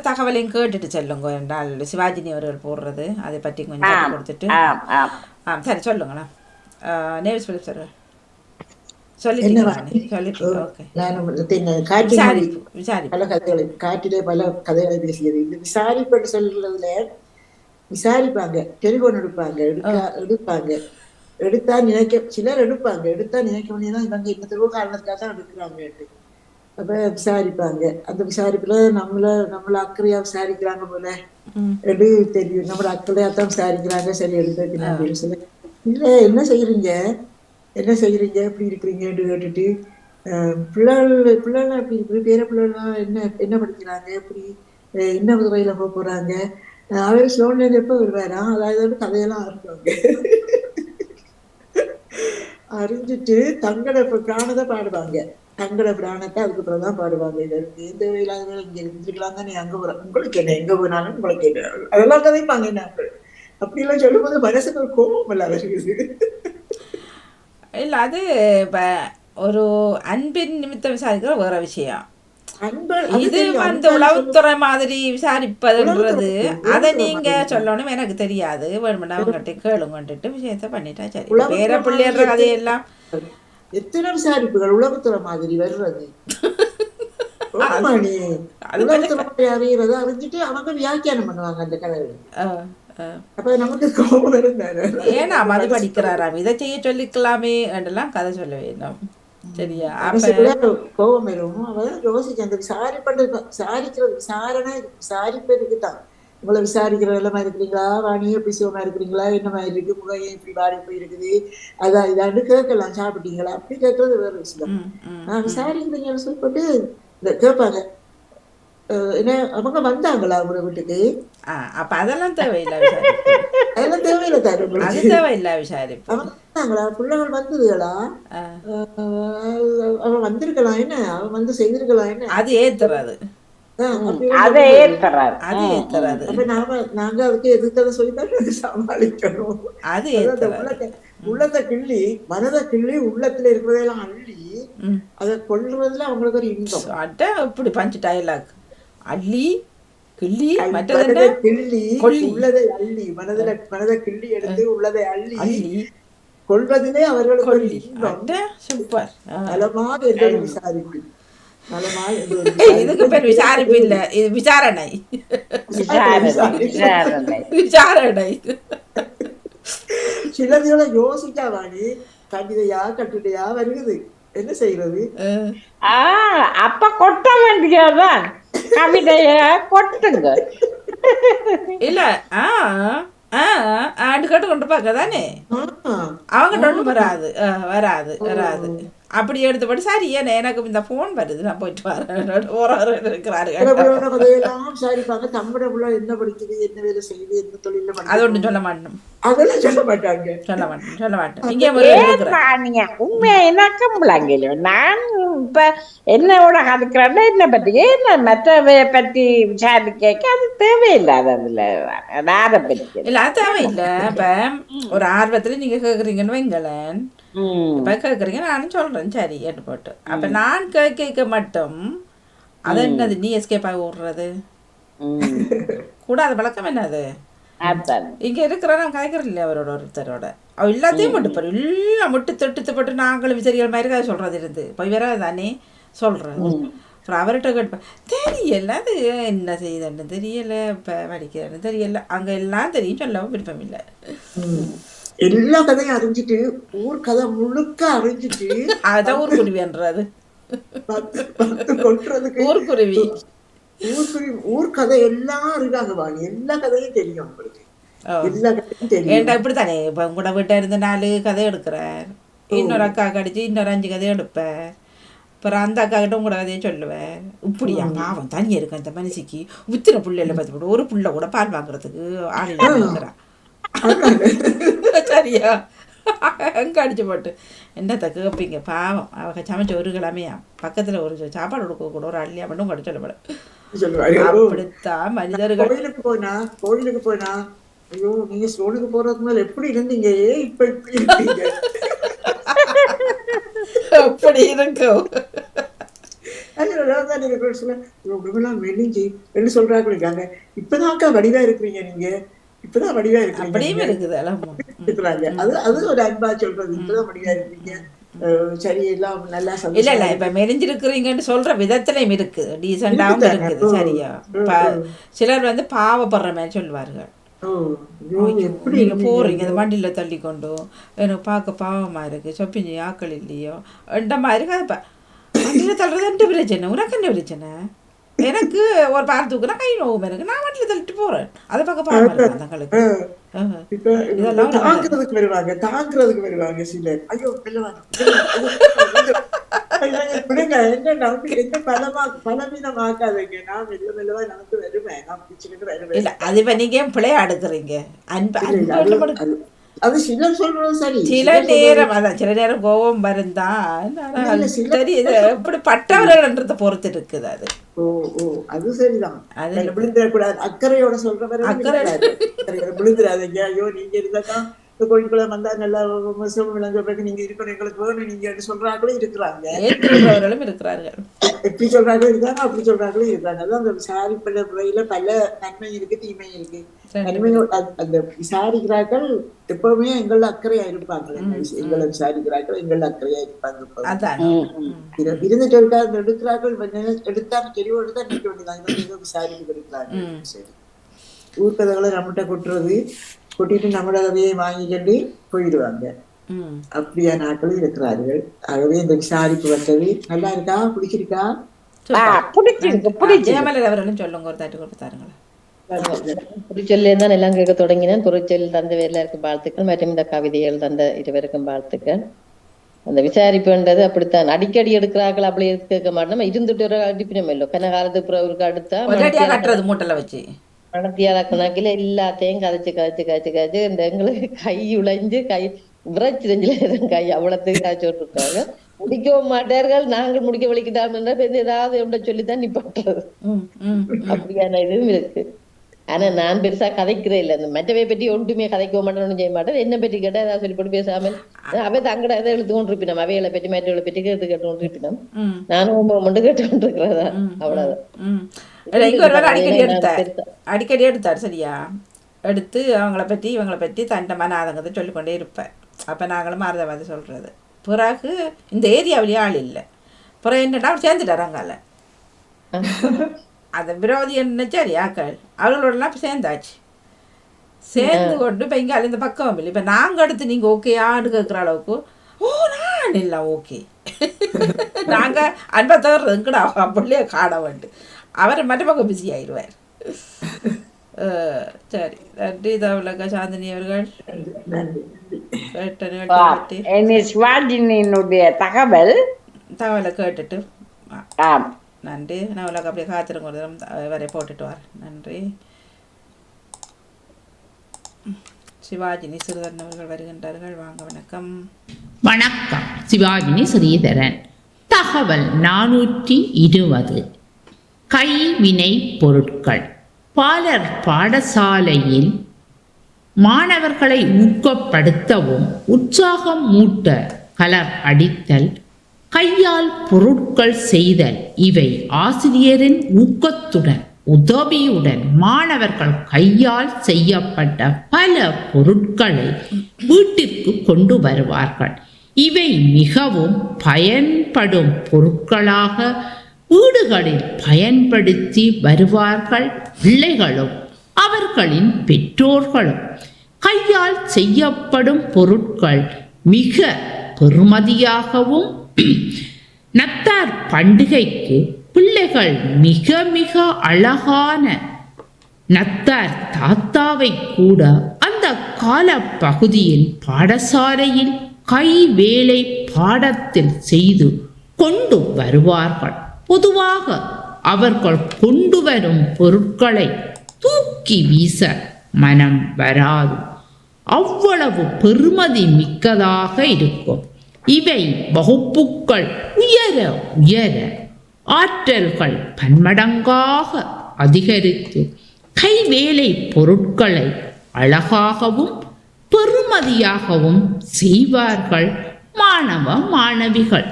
தகவலையும் கேட்டுட்டு செல்லுங்க என்றால் சிவாஜினி அவர்கள் போடுறது அதை பற்றி கொஞ்சம் கொடுத்துட்டு. சரி சொல்லுங்களா நேவிஸ் பிலிப் சார் காட்டிலே பல கதைகளை பேசியது. இந்த விசாரிப்பு சொல்றதுல விசாரிப்பாங்க, டெலிபோன் எடுப்பாங்க, எடுத்தா நினைக்க சிலர் எடுத்தா நினைக்க முடியாதான் இவங்க இந்த தெருவு காரணத்துக்காக தான் எடுக்கிறாங்க. அப்ப விசாரிப்பாங்க. அந்த விசாரிப்புல நம்மள அக்கறையா விசாரிக்கிறாங்க போல எடு தெரியும், நம்மள அக்கறையா தான் விசாரிக்கிறாங்க. சரி எடுத்து சொல்ல இல்ல என்ன செய்யறீங்க எப்படி இருக்கிறீங்கன்னு கேட்டுட்டு பிள்ளைலாம் எப்படி இருக்கு, பேர பிள்ளைலாம் என்ன படிக்கிறாங்க, எப்படி என்ன துறையில போறாங்க, அவர் ஸ்லோன்ல எப்ப வருவாரா, அதாவது கதையெல்லாம் அறிஞ்சுவாங்க. அறிஞ்சிட்டு தங்கட பிராணத்தை பாடுவாங்க. தங்கட பிராணத்தை அதுக்கப்புறம் தான் பாடுவாங்க. எந்த வேலையில இங்க இருந்துருக்கலாம் தானே, அங்க போற உங்களுக்கு என்ன, எங்க போனாலும் உங்களுக்கு என்ன, அதெல்லாம் கதைப்பாங்க. என்ன அப்படி எல்லாம் சொல்லும் போது மனசுக்கு ஒரு கோபம் இல்ல வருகிறது. இல்லை அது இப்போ ஒரு அன்பின் நிமித்தம் விசாரிக்கிற வேற விஷயம். இது வந்து உளவுத்துறை மாதிரி விசாரிப்பதுன்றது அதை நீங்க சொல்லணும், எனக்கு தெரியாது, வேணுமெண்டா அவங்ககிட்ட கேளுங்கன்ட்டு விஷயத்த பண்ணிட்டா சரி. வேற பிள்ளைன்ற கதையெல்லாம் எத்தனை விசாரிப்புகள் உளவுத்துறை மாதிரி வர்றது. உளவுத்துறை அறியறத அறிஞ்சிட்டு அவங்க வியாக்கியானம் பண்ணுவாங்க அந்த கதைகள். அப்ப நமக்கு கோபம் இருந்தாரு, ஏன்னா மது படிக்கிறாராம், இதை செய்ய சொல்லிக்கலாமே என்றெல்லாம் கதை சொல்ல வேண்டாம். சரியா? கோபம் வரும். அவதான் யோசிச்சு அந்த விசாரிப்பதுக்கு தான் இவ்வளவு விசாரிக்கிற நிலைமா இருக்கிறீங்களா, வாணி எப்படி சுகமா இருக்கிறீங்களா, என்ன மாதிரி இருக்கு, முகம் எப்படி வாடி போயிருக்குது, அதான் இதாண்டு கேட்கலாம், சாப்பிட்டீங்களா அப்படி கேட்கறது வேற விஷயம். விசாரிக்கிறீங்கன்னு சொல்லிட்டு கேட்பாங்க. என்ன அவங்க வந்தாங்களா உங்க வீட்டுக்கு, அப்ப அதெல்லாம் தேவையில்லை, அதெல்லாம் தேவையில்லை தாரு, அது தேவையில்லை விசாரிப்பு. அவங்க வந்தாங்களா, பிள்ளைகள் வந்ததுகளா, அவன் வந்திருக்கலாம் என்ன, அவன் வந்து செய்திருக்கலாம் என்ன, அது ஏத்துறாது, அப்ப நாங்க அதுக்கு எதுக்கதை சொல்லித்தான் சமாளிக்கணும். அது உள்ளத்தை கிள்ளி மனதை கிள்ளி உள்ளத்துல இருக்கிறதெல்லாம் அள்ளி அதை கொள்றதுல அவங்களுக்கு ஒரு இன்பம். அட்ட இப்படி பஞ்சு டயலாக் அள்ளி கிள்ளி கிள்ளி உள்ளதை அள்ளி மனதை கிள்ளி எடுத்து உள்ளதை அள்ளி கொள்வதிலே அவர்களுக்கு ஒரு இன்பம். சூப்பர். நலமாக எந்த விசாரிப்பு, இதுக்கு பேர் விசாரிப்பு இல்ல, இது விசாரணை. சிலதுகளை யோசிக்கா வாணி, கவிதையா கட்டுரையா வருகிறது, என்ன செய்யறது. அப்ப கொட்ட வேண்டியதான். கவிதைய கொட்டுங்க. இல்ல ஆண்டு கேட்டு கொண்டு பார்க்க தானே அவங்க ஒன்றும் வராது வராது வராது. அப்படி எடுத்தபடி சரி ஏன்னா எனக்கு இந்த போன் வருது நான் போயிட்டு வரேன் இருக்கிறாரு. என்ன படிக்குது என்ன வேலை செய்யுது என்ன தொழில அது ஒன்றும் சொல்ல மாட்டோம். அதெல்லாம் சொல்ல மாட்டாங்க. சொல்ல மாட்டேன். இங்கே உண்மையா எனக்கும் விளங்கல. நான் இப்ப என்னோட கதைக்கிறேன்னா என்ன பத்தி என்ன மற்றவைய பற்றி விசாரிக்க அது தேவையில்லாத அதுல நாரை பற்றி இல்ல அது தேவையில்லை. இப்ப ஒரு ஆர்வத்துல நீங்க கேக்குறீங்கன்னு வைங்களேன். இப்ப கேக்குறீங்க நானும் சொல்றேன் சரி ஏட்டு போட்டு. அப்ப நான் கேட்க மட்டும் அது என்னது நீ எஸ்கேப் ஆகி ஓடுறது கூடாத பழக்கம் என்னது? இங்க இருக்கிற நான் கதைக்கிறேன் இல்லையா அவரோட ஒருத்தரோட அவ எல்லாத்தையும் மட்டுப்பாரு எல்லாம் முட்டு தொட்டு நாங்களும் விசாரிக்கிற மாதிரி கதை சொல்றது இருந்து போய் வேற தானே சொல்றது. அப்புறம் அவர்கிட்ட கேட்பேன் தெரியல அது என்ன செய்யுதுன்னு தெரியல இப்ப வடிக்கிறேன்னு தெரியல அங்க எல்லாம் தெரியும் சொல்லவும் விருப்பம் இல்லை. எல்லா கதையும் அறிஞ்சிட்டு ஊர் கதை முழுக்க அறிஞ்சிட்டு அதான் ஊர்குருவின்றது கொட்டுறதுக்கு ஊர்குருவி ஊர் கதை எல்லாம் இருக்காங்க வாங்க எல்லா கதையும் தெரியும் உங்களுக்கு எல்லா கதையும் தெரியும். ஏன்டா இப்படித்தானே இப்ப கூட வீட்டை இருந்து 4 கதை எடுக்கிறார் இன்னொரு அக்கா கடிச்சு இன்னொரு 5 கதை எடுப்பேன். அப்புறம் அந்த அக்கா கிட்ட உங்களோட கதையை சொல்லுவேன். இப்படியா பாவம் தனியா இருக்கு அந்த மனுஷிக்கு உத்திர புள்ளையில பார்த்து போட்டு ஒரு புள்ள கூட பால் வாங்குறதுக்கு ஆளில் இருக்கிறான் சரியா அங்கே அடிச்சு போட்டு என்னத்த கேட்பீங்க பாவம் அவங்க சமைச்ச ஒரு கிழமையா பக்கத்துல ஒரு சாப்பாடு கொடுக்க கூட ஒரு அள்ளியா மட்டும் கூட சொல்லப்படும். அப்படித்தான் மனிதர்கள். கோயிலுக்கு போனா ஐயோ நீங்க ஸ்லோனுக்கு போறதுக்கு மேல எப்படி இருந்தீங்க இப்ப இப்படி இருக்கீங்க அப்படி இருக்கும். மெலிஞ்சி என்ன சொல்றாங்க இப்பதான் அக்கா வடிவா இருக்கிறீங்க நீங்க இப்பதான் வடிவா இருக்கிறாங்க. அது ஒரு அன்பா சொல்றது இப்பதான் வடிவா இருக்கீங்க சரி எல்லாம் நல்லா இல்ல இல்ல இப்ப மெலிஞ்சிருக்கிறீங்கன்னு சொல்ற விதத்திலையும் இருக்கு டீசெண்டாவும் இருக்குது சரியா. சிலர் வந்து பாவப்படுற மாதிரி சொல்லுவார்கள் நீங்க போறீங்க அந்த வண்டியில தள்ளி கொண்டு எனக்கு பார்க்க பாவமா இருக்கு சொப்பிஞ்சு ஆக்கள் இல்லையோ இந்த மாதிரி கதைப்ப வண்டியில தள்ளுறது என்ன பிரச்சனை உனக்கு என்ன பிரச்சனை எனக்கு ஒரு பால் தூக்குனா கை நோவும் எனக்கு நான் வண்டியில தள்ளிட்டு போறேன் அதை பார்க்க பாவமா இருக்கு தங்களுக்கு. தாங்கிறதுக்கு வருவாங்க சிலர் ஐயோ விடுங்க என்ன பலவீனமாக்காதீங்க நான் மெல்ல மெல்லவா நமக்கு வருவேன் நான் பிடிச்சுக்கிட்டு வருவேன். இல்ல அது இப்ப நீங்க பிள்ளைய அடுக்குறீங்க அது சிலர் சொல்றது சரி சில நேரம் அதான் சில நேரம் கோபம் வருந்தான் சரி இது எப்படி பட்டவர்கள்ன்றத பொறுத்து இருக்குது அது. அது சரிதான் அது விழுந்துடக்கூடாது அக்கறையோட சொல்றவரை விழுந்துடாதீங்க ஐயோ நீங்க இருந்தாதான் இந்த கோயிலுக்குள்ள வந்தா நல்லா விளங்குறதுக்கு நீங்க இருக்கணும் எங்களுக்கு வேணும் நீங்க சொல்றாங்களும் இருக்கிறாங்க இருக்கிறார்கள் எப்படி சொல்றாங்களும் இருக்காங்க அப்படி சொல்றாங்களும் இருக்காங்க. அதான் அந்த விசாரிப்பட முறையில பல நன்மை இருக்கு தீமை இருக்கு. நன்மையோட அந்த விசாரிக்கிறார்கள் எப்பவுமே எங்கள அக்கறையா இருப்பாங்க எங்களை விசாரிக்கிறார்கள் எங்கள அக்கறையா இருப்பாங்க. இருந்துட்டு இருக்காங்க எடுக்கிறார்கள் எடுத்தா தெளிவோடு தான் நிற்க வேண்டியதாங்க விசாரிப்பு எடுக்கிறாங்க. சரி ஊர்க்கதைகளை நம்மகிட்ட கொட்டுறது கொட்டிட்டு நம்மளோட கதையை வாங்கிக்கிட்டு போயிடுவாங்க. அப்படியா நாட்களும் இருக்கிறார்கள். ஆகவே இந்த விசாரிப்பு வந்தது நல்லா இருக்கா பிடிச்சிருக்கா சொல்லுங்க ஒரு தாட்டு கொடுத்தாருங்களா குறிச்சொல்லே தான் எல்லாம் கேட்க தொடங்கினேன். குறிச்சொல் தந்த எல்லாருக்கும் வாழ்த்துக்கள் மற்றும் இந்த கவிதைகள் தந்த இருவருக்கும் வாழ்த்துக்கள். அந்த விசாரிப்புன்றது அப்படித்தான் அடிக்கடி எடுக்கிறார்கள் அப்படி கேட்க மாட்டோம் இருந்துட்டு ஒரு அடிப்பினம் இல்லை கன காலத்துக்கு பிறகு அடுத்தா மூட்டல வச்சு மனத்தியால கணக்கில எல்லாத்தையும் கதைச்சு இந்த எங்களுக்கு கை உழைஞ்சு கை விரைச்சிருஞ்சில கை அவ்வளோத்துக்கு காய்ச்சி விட்டுருக்காங்க. முடிக்கவும் மாட்டார்கள் நாங்கள் முடிக்க வலிக்கிட்டாம ஏதாவது எப்படி சொல்லித்தான் நிப்பாட்டுறது அப்படியான இதுவும் இருக்கு. ஆனா நான் பெருசா கதைக்கிறே இல்லை அந்த மற்றவை பற்றி ஒன்றுமே கதைக்க மாட்டேன்னு செய்ய மாட்டேன். என்ன பற்றி கேட்டா ஏதாவது சொல்லி போட்டு பேசாமல் அவை தங்கட எதை எழுத்து கொண்டிருப்பினோம் அவைகளை பற்றி மற்றவளை பற்றி கேட்டு கொண்டிருப்பினோம். நானும் மட்டும் கேட்டு கொண்டிருக்கிறதா அவ்வளவுதான். அடிக்கடி எடுத்தார் சரியா எடுத்து அவங்கள பற்றி இவங்களை பற்றி தண்டமான ஆதங்கத்தை சொல்லிக்கொண்டே இருப்பேன். அப்போ நாங்களும் மாறுதவாதி சொல்கிறது பிறகு இந்த ஏரியாவிலேயே ஆள் இல்லை பிறகு என்னடா அவர் சேர்ந்துட்டார் அங்கால அந்த விரோதி என்ன சரி ஆக்கள் அவர்களோடலாம் சேர்ந்தாச்சு சேர்ந்து கொண்டு இப்போ இங்கே இந்த பக்கம் இல்லை இப்போ நாங்கள் அடுத்து நீங்கள் ஓகேயான்னு கேட்குற அளவுக்கு நான் இல்லை ஓகே நாங்கள் அன்பை தவிர்றதுங்கடா அப்படியே காண வேண்டு அவர் மற்ற பக்கம் பிஸி ஆயிடுவார். சரி, நன்றி தவளக்க சாந்தினி அவர்கள். சிவாஜினுடைய தகவலை கேட்டுட்டு நன்றி. நான் உலக அப்படியே காத்திருங்க வரை போட்டுட்டு வரேன். நன்றி. சிவாஜினி சிறுதரன் அவர்கள் வருகின்றார்கள். வாங்க. வணக்கம். வணக்கம். சிவாஜினி ஸ்ரீதரன். தகவல் 420. கைவினை பொருட்கள். பாலர் பாடசாலையில் மாணவர்களை ஊக்கப்படுத்தவும் உற்சாகம் மூட்ட கலர் அடித்தல், கையால் பொருட்கள் செய்தல் இவை ஆசிரியரின் ஊக்கத்துடன் உதவியுடன் மாணவர்கள் கையால் செய்யப்பட்ட பல பொருட்களை வீட்டிற்கு கொண்டு வருவார்கள். இவை மிகவும் பயன்படும் பொருட்களாக வீடுகளில் பயன்படுத்தி வருவார்கள். பிள்ளைகளும் அவர்களின் பெற்றோர்களும். கையால் செய்யப்படும் பொருட்கள் மிக பெறுமதியாகவும் நத்தார் பண்டிகைக்கு பிள்ளைகள் மிக மிக அழகான நத்தார் தாத்தாவை கூட அந்த கால பகுதியில் பாடசாலையில் கைவேலை பாடத்தில் செய்து கொண்டு வருவார்கள். பொதுவாக அவர்கள் கொண்டு வரும் பொருட்களை தூக்கி வீச மனம் வராது. அவ்வளவு பெறுமதி மிக்கதாக இருக்கும். இவை வகுப்புகள் உயர உயர ஆற்றல்கள் பன்மடங்காக அதிகரித்து கைவேலை பொருட்களை அழகாகவும் பெறுமதியாகவும் செய்வார்கள் மாணவ மாணவிகள்.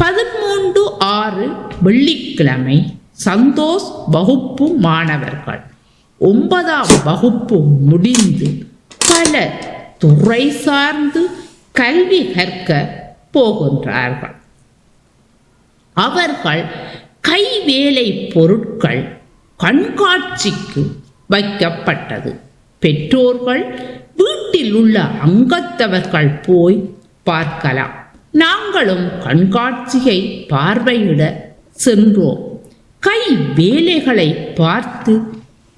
13/6 வெள்ளிக்கிழமை சந்தோஷ் வகுப்பு மாணவர்கள் 9ஆம் வகுப்பு முடிந்து பல துறை சார்ந்து கல்வி கற்க போகின்றார்கள். அவர்கள் கைவேலை பொருட்கள் கண்காட்சிக்கு வைக்கப்பட்டது. பெற்றோர்கள் வீட்டில் உள்ள அங்கத்தவர்கள் போய் பார்க்கலாம். நாங்களும் கண்காட்சியை பார்வையிட சென்றோம். கை வேலைகளை பார்த்து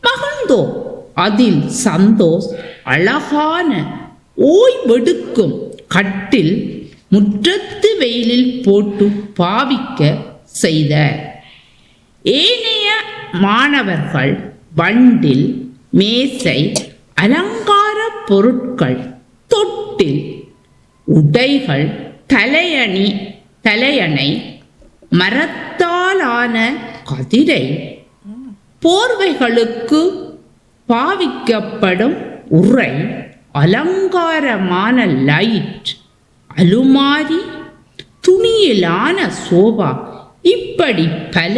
மகிழ்ந்தோம். அதில் சந்தோஷ் அழகான ஓய்வெடுக்கும் கட்டில் முற்றத்து வெயிலில் போட்டு பாவிக்க செய்தார். ஏனைய மாணவர்கள் வண்டில், மேசை, அலங்கார பொருட்கள், தொட்டில், உடைகள், தலையணை, மரத்தாலான கதிரை, போர்வைகளுக்கு பாவிக்கப்படும் உறை, அலங்காரமான லைட், அலுமாரி, துணியிலான சோபா, இப்படி பல.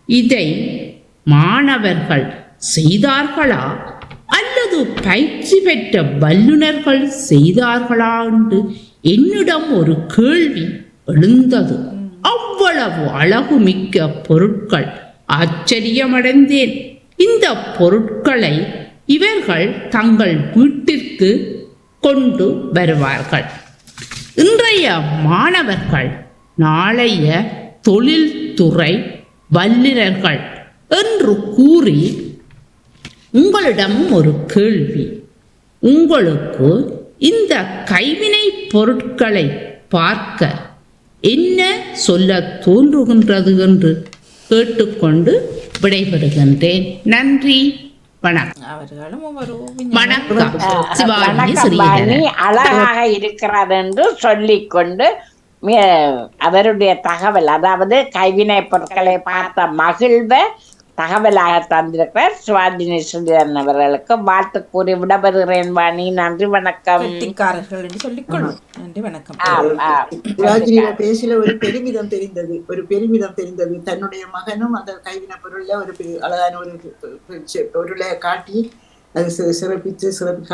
இதை மாணவர்கள் செய்தார்களா அல்லது பயிற்சி பெற்ற வல்லுநர்கள் செய்தார்களா என்று என்னிடம் ஒரு கேள்வி எழுந்தது. அவ்வளவு அழகுமிக்க பொருட்கள். ஆச்சரியமடைந்தேன். இந்த பொருட்களை இவர்கள் தங்கள் வீட்டிற்கு கொண்டு வருவார்கள். இன்றைய மாணவர்கள் நாளைய தொழில்துறை வல்லுநர்கள் என்று கூறி உங்களிடம் ஒரு கேள்வி. உங்களுக்கு இந்த கைவினை பொருட்களை பார்க்க என்ன சொல்ல தோன்றுகின்றது என்று கேட்டுக்கொண்டு விடைபெறுகின்றேன். நன்றி, வணக்கம். வணக்கம். சிவாஜி அழகாக இருக்கிறது என்று சொல்லிக்கொண்டு அவருடைய தகவல், அதாவது கைவினை பொருட்களை பார்த்த மகிழ்வை தகவலாக தந்திருக்கிறார் சிவாஜினி ஸ்ரீதரன் அவர்களுக்கு வாழ்த்து கூறி விடபெறுகிறேன். வாணி, நன்றி, வணக்கம். நன்றி, வணக்கம். சிவாஜினியோட பேசில ஒரு பெருமிதம் தெரிந்தது. தன்னுடைய மகனும் அந்த கைவினை பொருள்ல ஒரு அழகான ஒரு பொருளை காட்டி அது சிறப்பு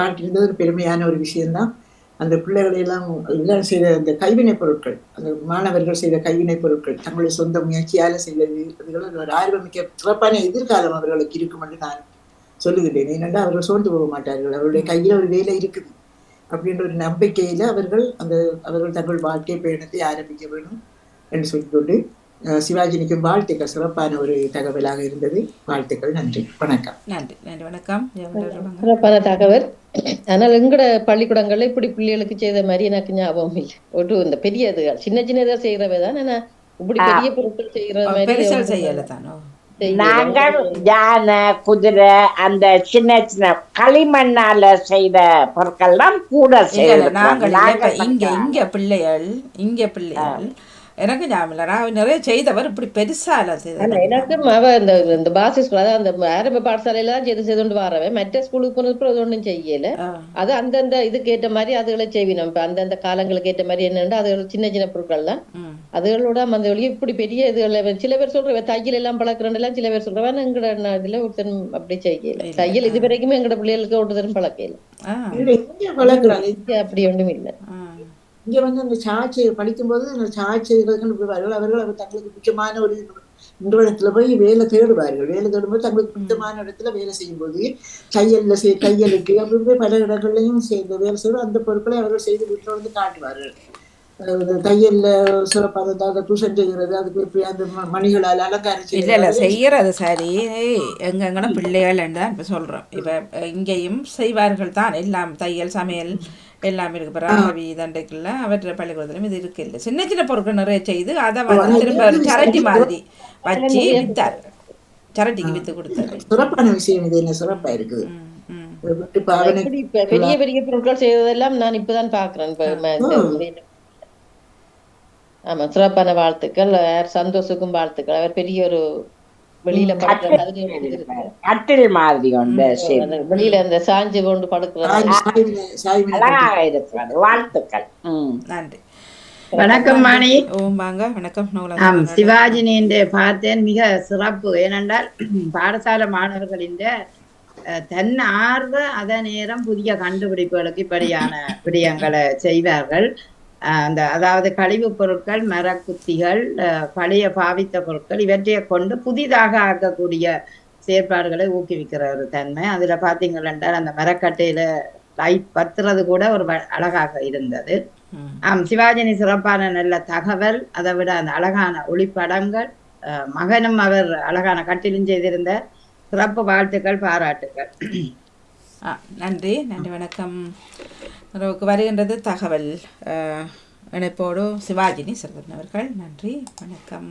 காட்டியிருந்தது ஒரு பெருமையான ஒரு விஷயம்தான். அந்த பிள்ளைகளை எல்லாம் செய்த அந்த கைவினை பொருட்கள், அந்த மாணவர்கள் செய்த கைவினை பொருட்கள் தங்களுடைய சொந்த முயற்சியால செய்தது, அதுகளும் ஒரு ஆர்வமிக்க சிறப்பான எதிர்காலம் அவர்களுக்கு இருக்கும் என்று நான் சொல்லுகிறேன். ஏனென்றால் அவர்கள் சோர்ந்து போக மாட்டார்கள். அவருடைய கையில ஒரு வேலை இருக்குது அப்படின்ற ஒரு நம்பிக்கையில அவர்கள் தங்கள் வாழ்க்கை பயணத்தை ஆரம்பிக்க வேண்டும் என்று சொல்லிக்கொண்டு சிவாஜினிக்கும் வாழ்த்துக்கள். சிறப்பான ஒரு தகவலாக இருந்தது. வாழ்த்துக்கள். நன்றி, வணக்கம். நன்றி நன்றி, வணக்கம். சிறப்பான தகவல். ஆனால் எங்கட பள்ளிக்கூடங்கள்ல இப்படி பிள்ளைகளுக்கு செய்த மாதிரி எனக்கு ஞாபகம் இல்லை. ஒரு இந்த பெரிய இதுகள் சின்ன சின்னதா செய்யறவை தான். ஆனா இப்படி பெரிய பொருட்கள் செய்யற மாதிரி செய்யல தானோ. நாங்கள் யானை, குதிரை, அந்த சின்ன சின்ன களிமண்ணால செய்த பொருட்கள் தான் கூட இங்க பிள்ளைகள் எனக்கு ஞாபகம் நிறைய செய்தவர் இப்படி பெருசா எனக்கும் அவ இந்த பாசி ஸ்கூல் அதாவது அந்த ஆரம்ப பாடசாலையில தான் செய்து கொண்டு வரவன். மற்ற ஸ்கூலுக்கு போனதுக்கு அது ஒன்றும் செய்யல. அது அந்தந்த இதுக்கு ஏற்ற மாதிரி அதுகளை செய்வினோம். இப்ப அந்தந்த காலங்களுக்கு ஏற்ற மாதிரி என்னன்னா அதுகள் சின்ன சின்ன பொருட்கள் தான். அதுகளோட அந்த வழியை இப்படி பெரிய இதுகளை சில பேர் சொல்ற தையல் எல்லாம் பழக்கிறேன், சில பேர் சொல்றவன் எங்கட இதுல ஒருத்தரும் அப்படி செய்யல. தையல் இது வரைக்குமே எங்கட பிள்ளைகளுக்கு ஒருத்தரும் பழக்கல. அப்படி ஒன்றும் இல்லை. இங்க அந்த சாட்சியை படிக்கும்போது அந்த சாட்சியர்கள் அவர்கள் தங்களுக்கு முக்கியமான ஒரு நிறுவனத்துல போய் வேலை தேடுவார்கள். வேலை தேடும்போது தங்களுக்கு பிடித்தமான இடத்துல வேலை செய்யும் போது தையலுக்கு அப்படி பல இடங்கள்லையும் வேலை செய்வோம். அந்த பொருட்களை அவர்கள் செய்து வீட்டில் வந்து காட்டுவார்கள். தையல்ல சிறப்பாக டியூஷன் செய்கிறது, அதுக்கு அந்த மணிகளால் அலங்காரம் செய்யறது சரி. எங்கன்னா பிள்ளைகள் தான் இப்ப சொல்றோம். இப்ப இங்கேயும் செய்வார்கள் தான் எல்லாம், தையல் சமையல் எல்லாமே இருக்கு. ராகவி தண்டைக்குள்ள அவற்றை பள்ளிக்கூடத்திலும் இது இருக்கு. இல்லை சின்ன சின்ன பொருட்கள் நிறைய செய்து அதை வந்து திரும்ப சரட்டி மாதிரி வச்சு வித்தார். சரட்டிக்கு வித்து கொடுத்தாரு. சிறப்பான விஷயம் இது. என்ன சிறப்பா இருக்குது. பெரிய பெரிய பொருட்கள் செய்வதெல்லாம் நான் இப்பதான் பாக்குறேன். ஆமா, சிறப்பான வாழ்த்துக்கள். சந்தோஷுக்கும் வாழ்த்துக்கள். அவர் பெரிய ஒரு வெளியில கட்டில் மாதிரி வெளியில அந்த சாஞ்சு கொண்டு படுக்கிறது. வாழ்த்துக்கள். நன்றி. வணக்கம் மாணி. வாங்க. வணக்கம். சிவாஜினின் பார்த்தேன், மிக சிறப்பு. ஏனென்றால் பாடசாலை மாணவர்களின் தன்னார்வ அதே நேரம் புதிய கண்டுபிடிப்புகளுக்கு இப்படியான விடயங்களை செய்வார்கள். அதாவது கழிவுப் பொருட்கள், மரக்குத்திகள், பழைய பாவித்த பொருட்கள் இவற்றைய கொண்டு புதிதாக ஆக்கக்கூடிய செயற்பாடுகளை ஊக்குவிக்கிற ஒரு தன்மை. அதுல பாத்தீங்கன்னா அந்த மரக்கட்டையில லைட் பத்துறது கூட ஒரு அழகாக இருந்தது. சிவாஜினி சிறப்பான நல்ல தகவல். அதை விட அந்த அழகான ஒளிப்படங்கள், மகனும் அவர் அழகான கட்டிலும் செய்திருந்த சிறப்பு. வாழ்த்துக்கள், பாராட்டுக்கள். நன்றி நன்றி, வணக்கம். வருகின்றது தகவல் இணைப்போடு சிவாஜினி சிறந்தவர்கள். நன்றி, வணக்கம்.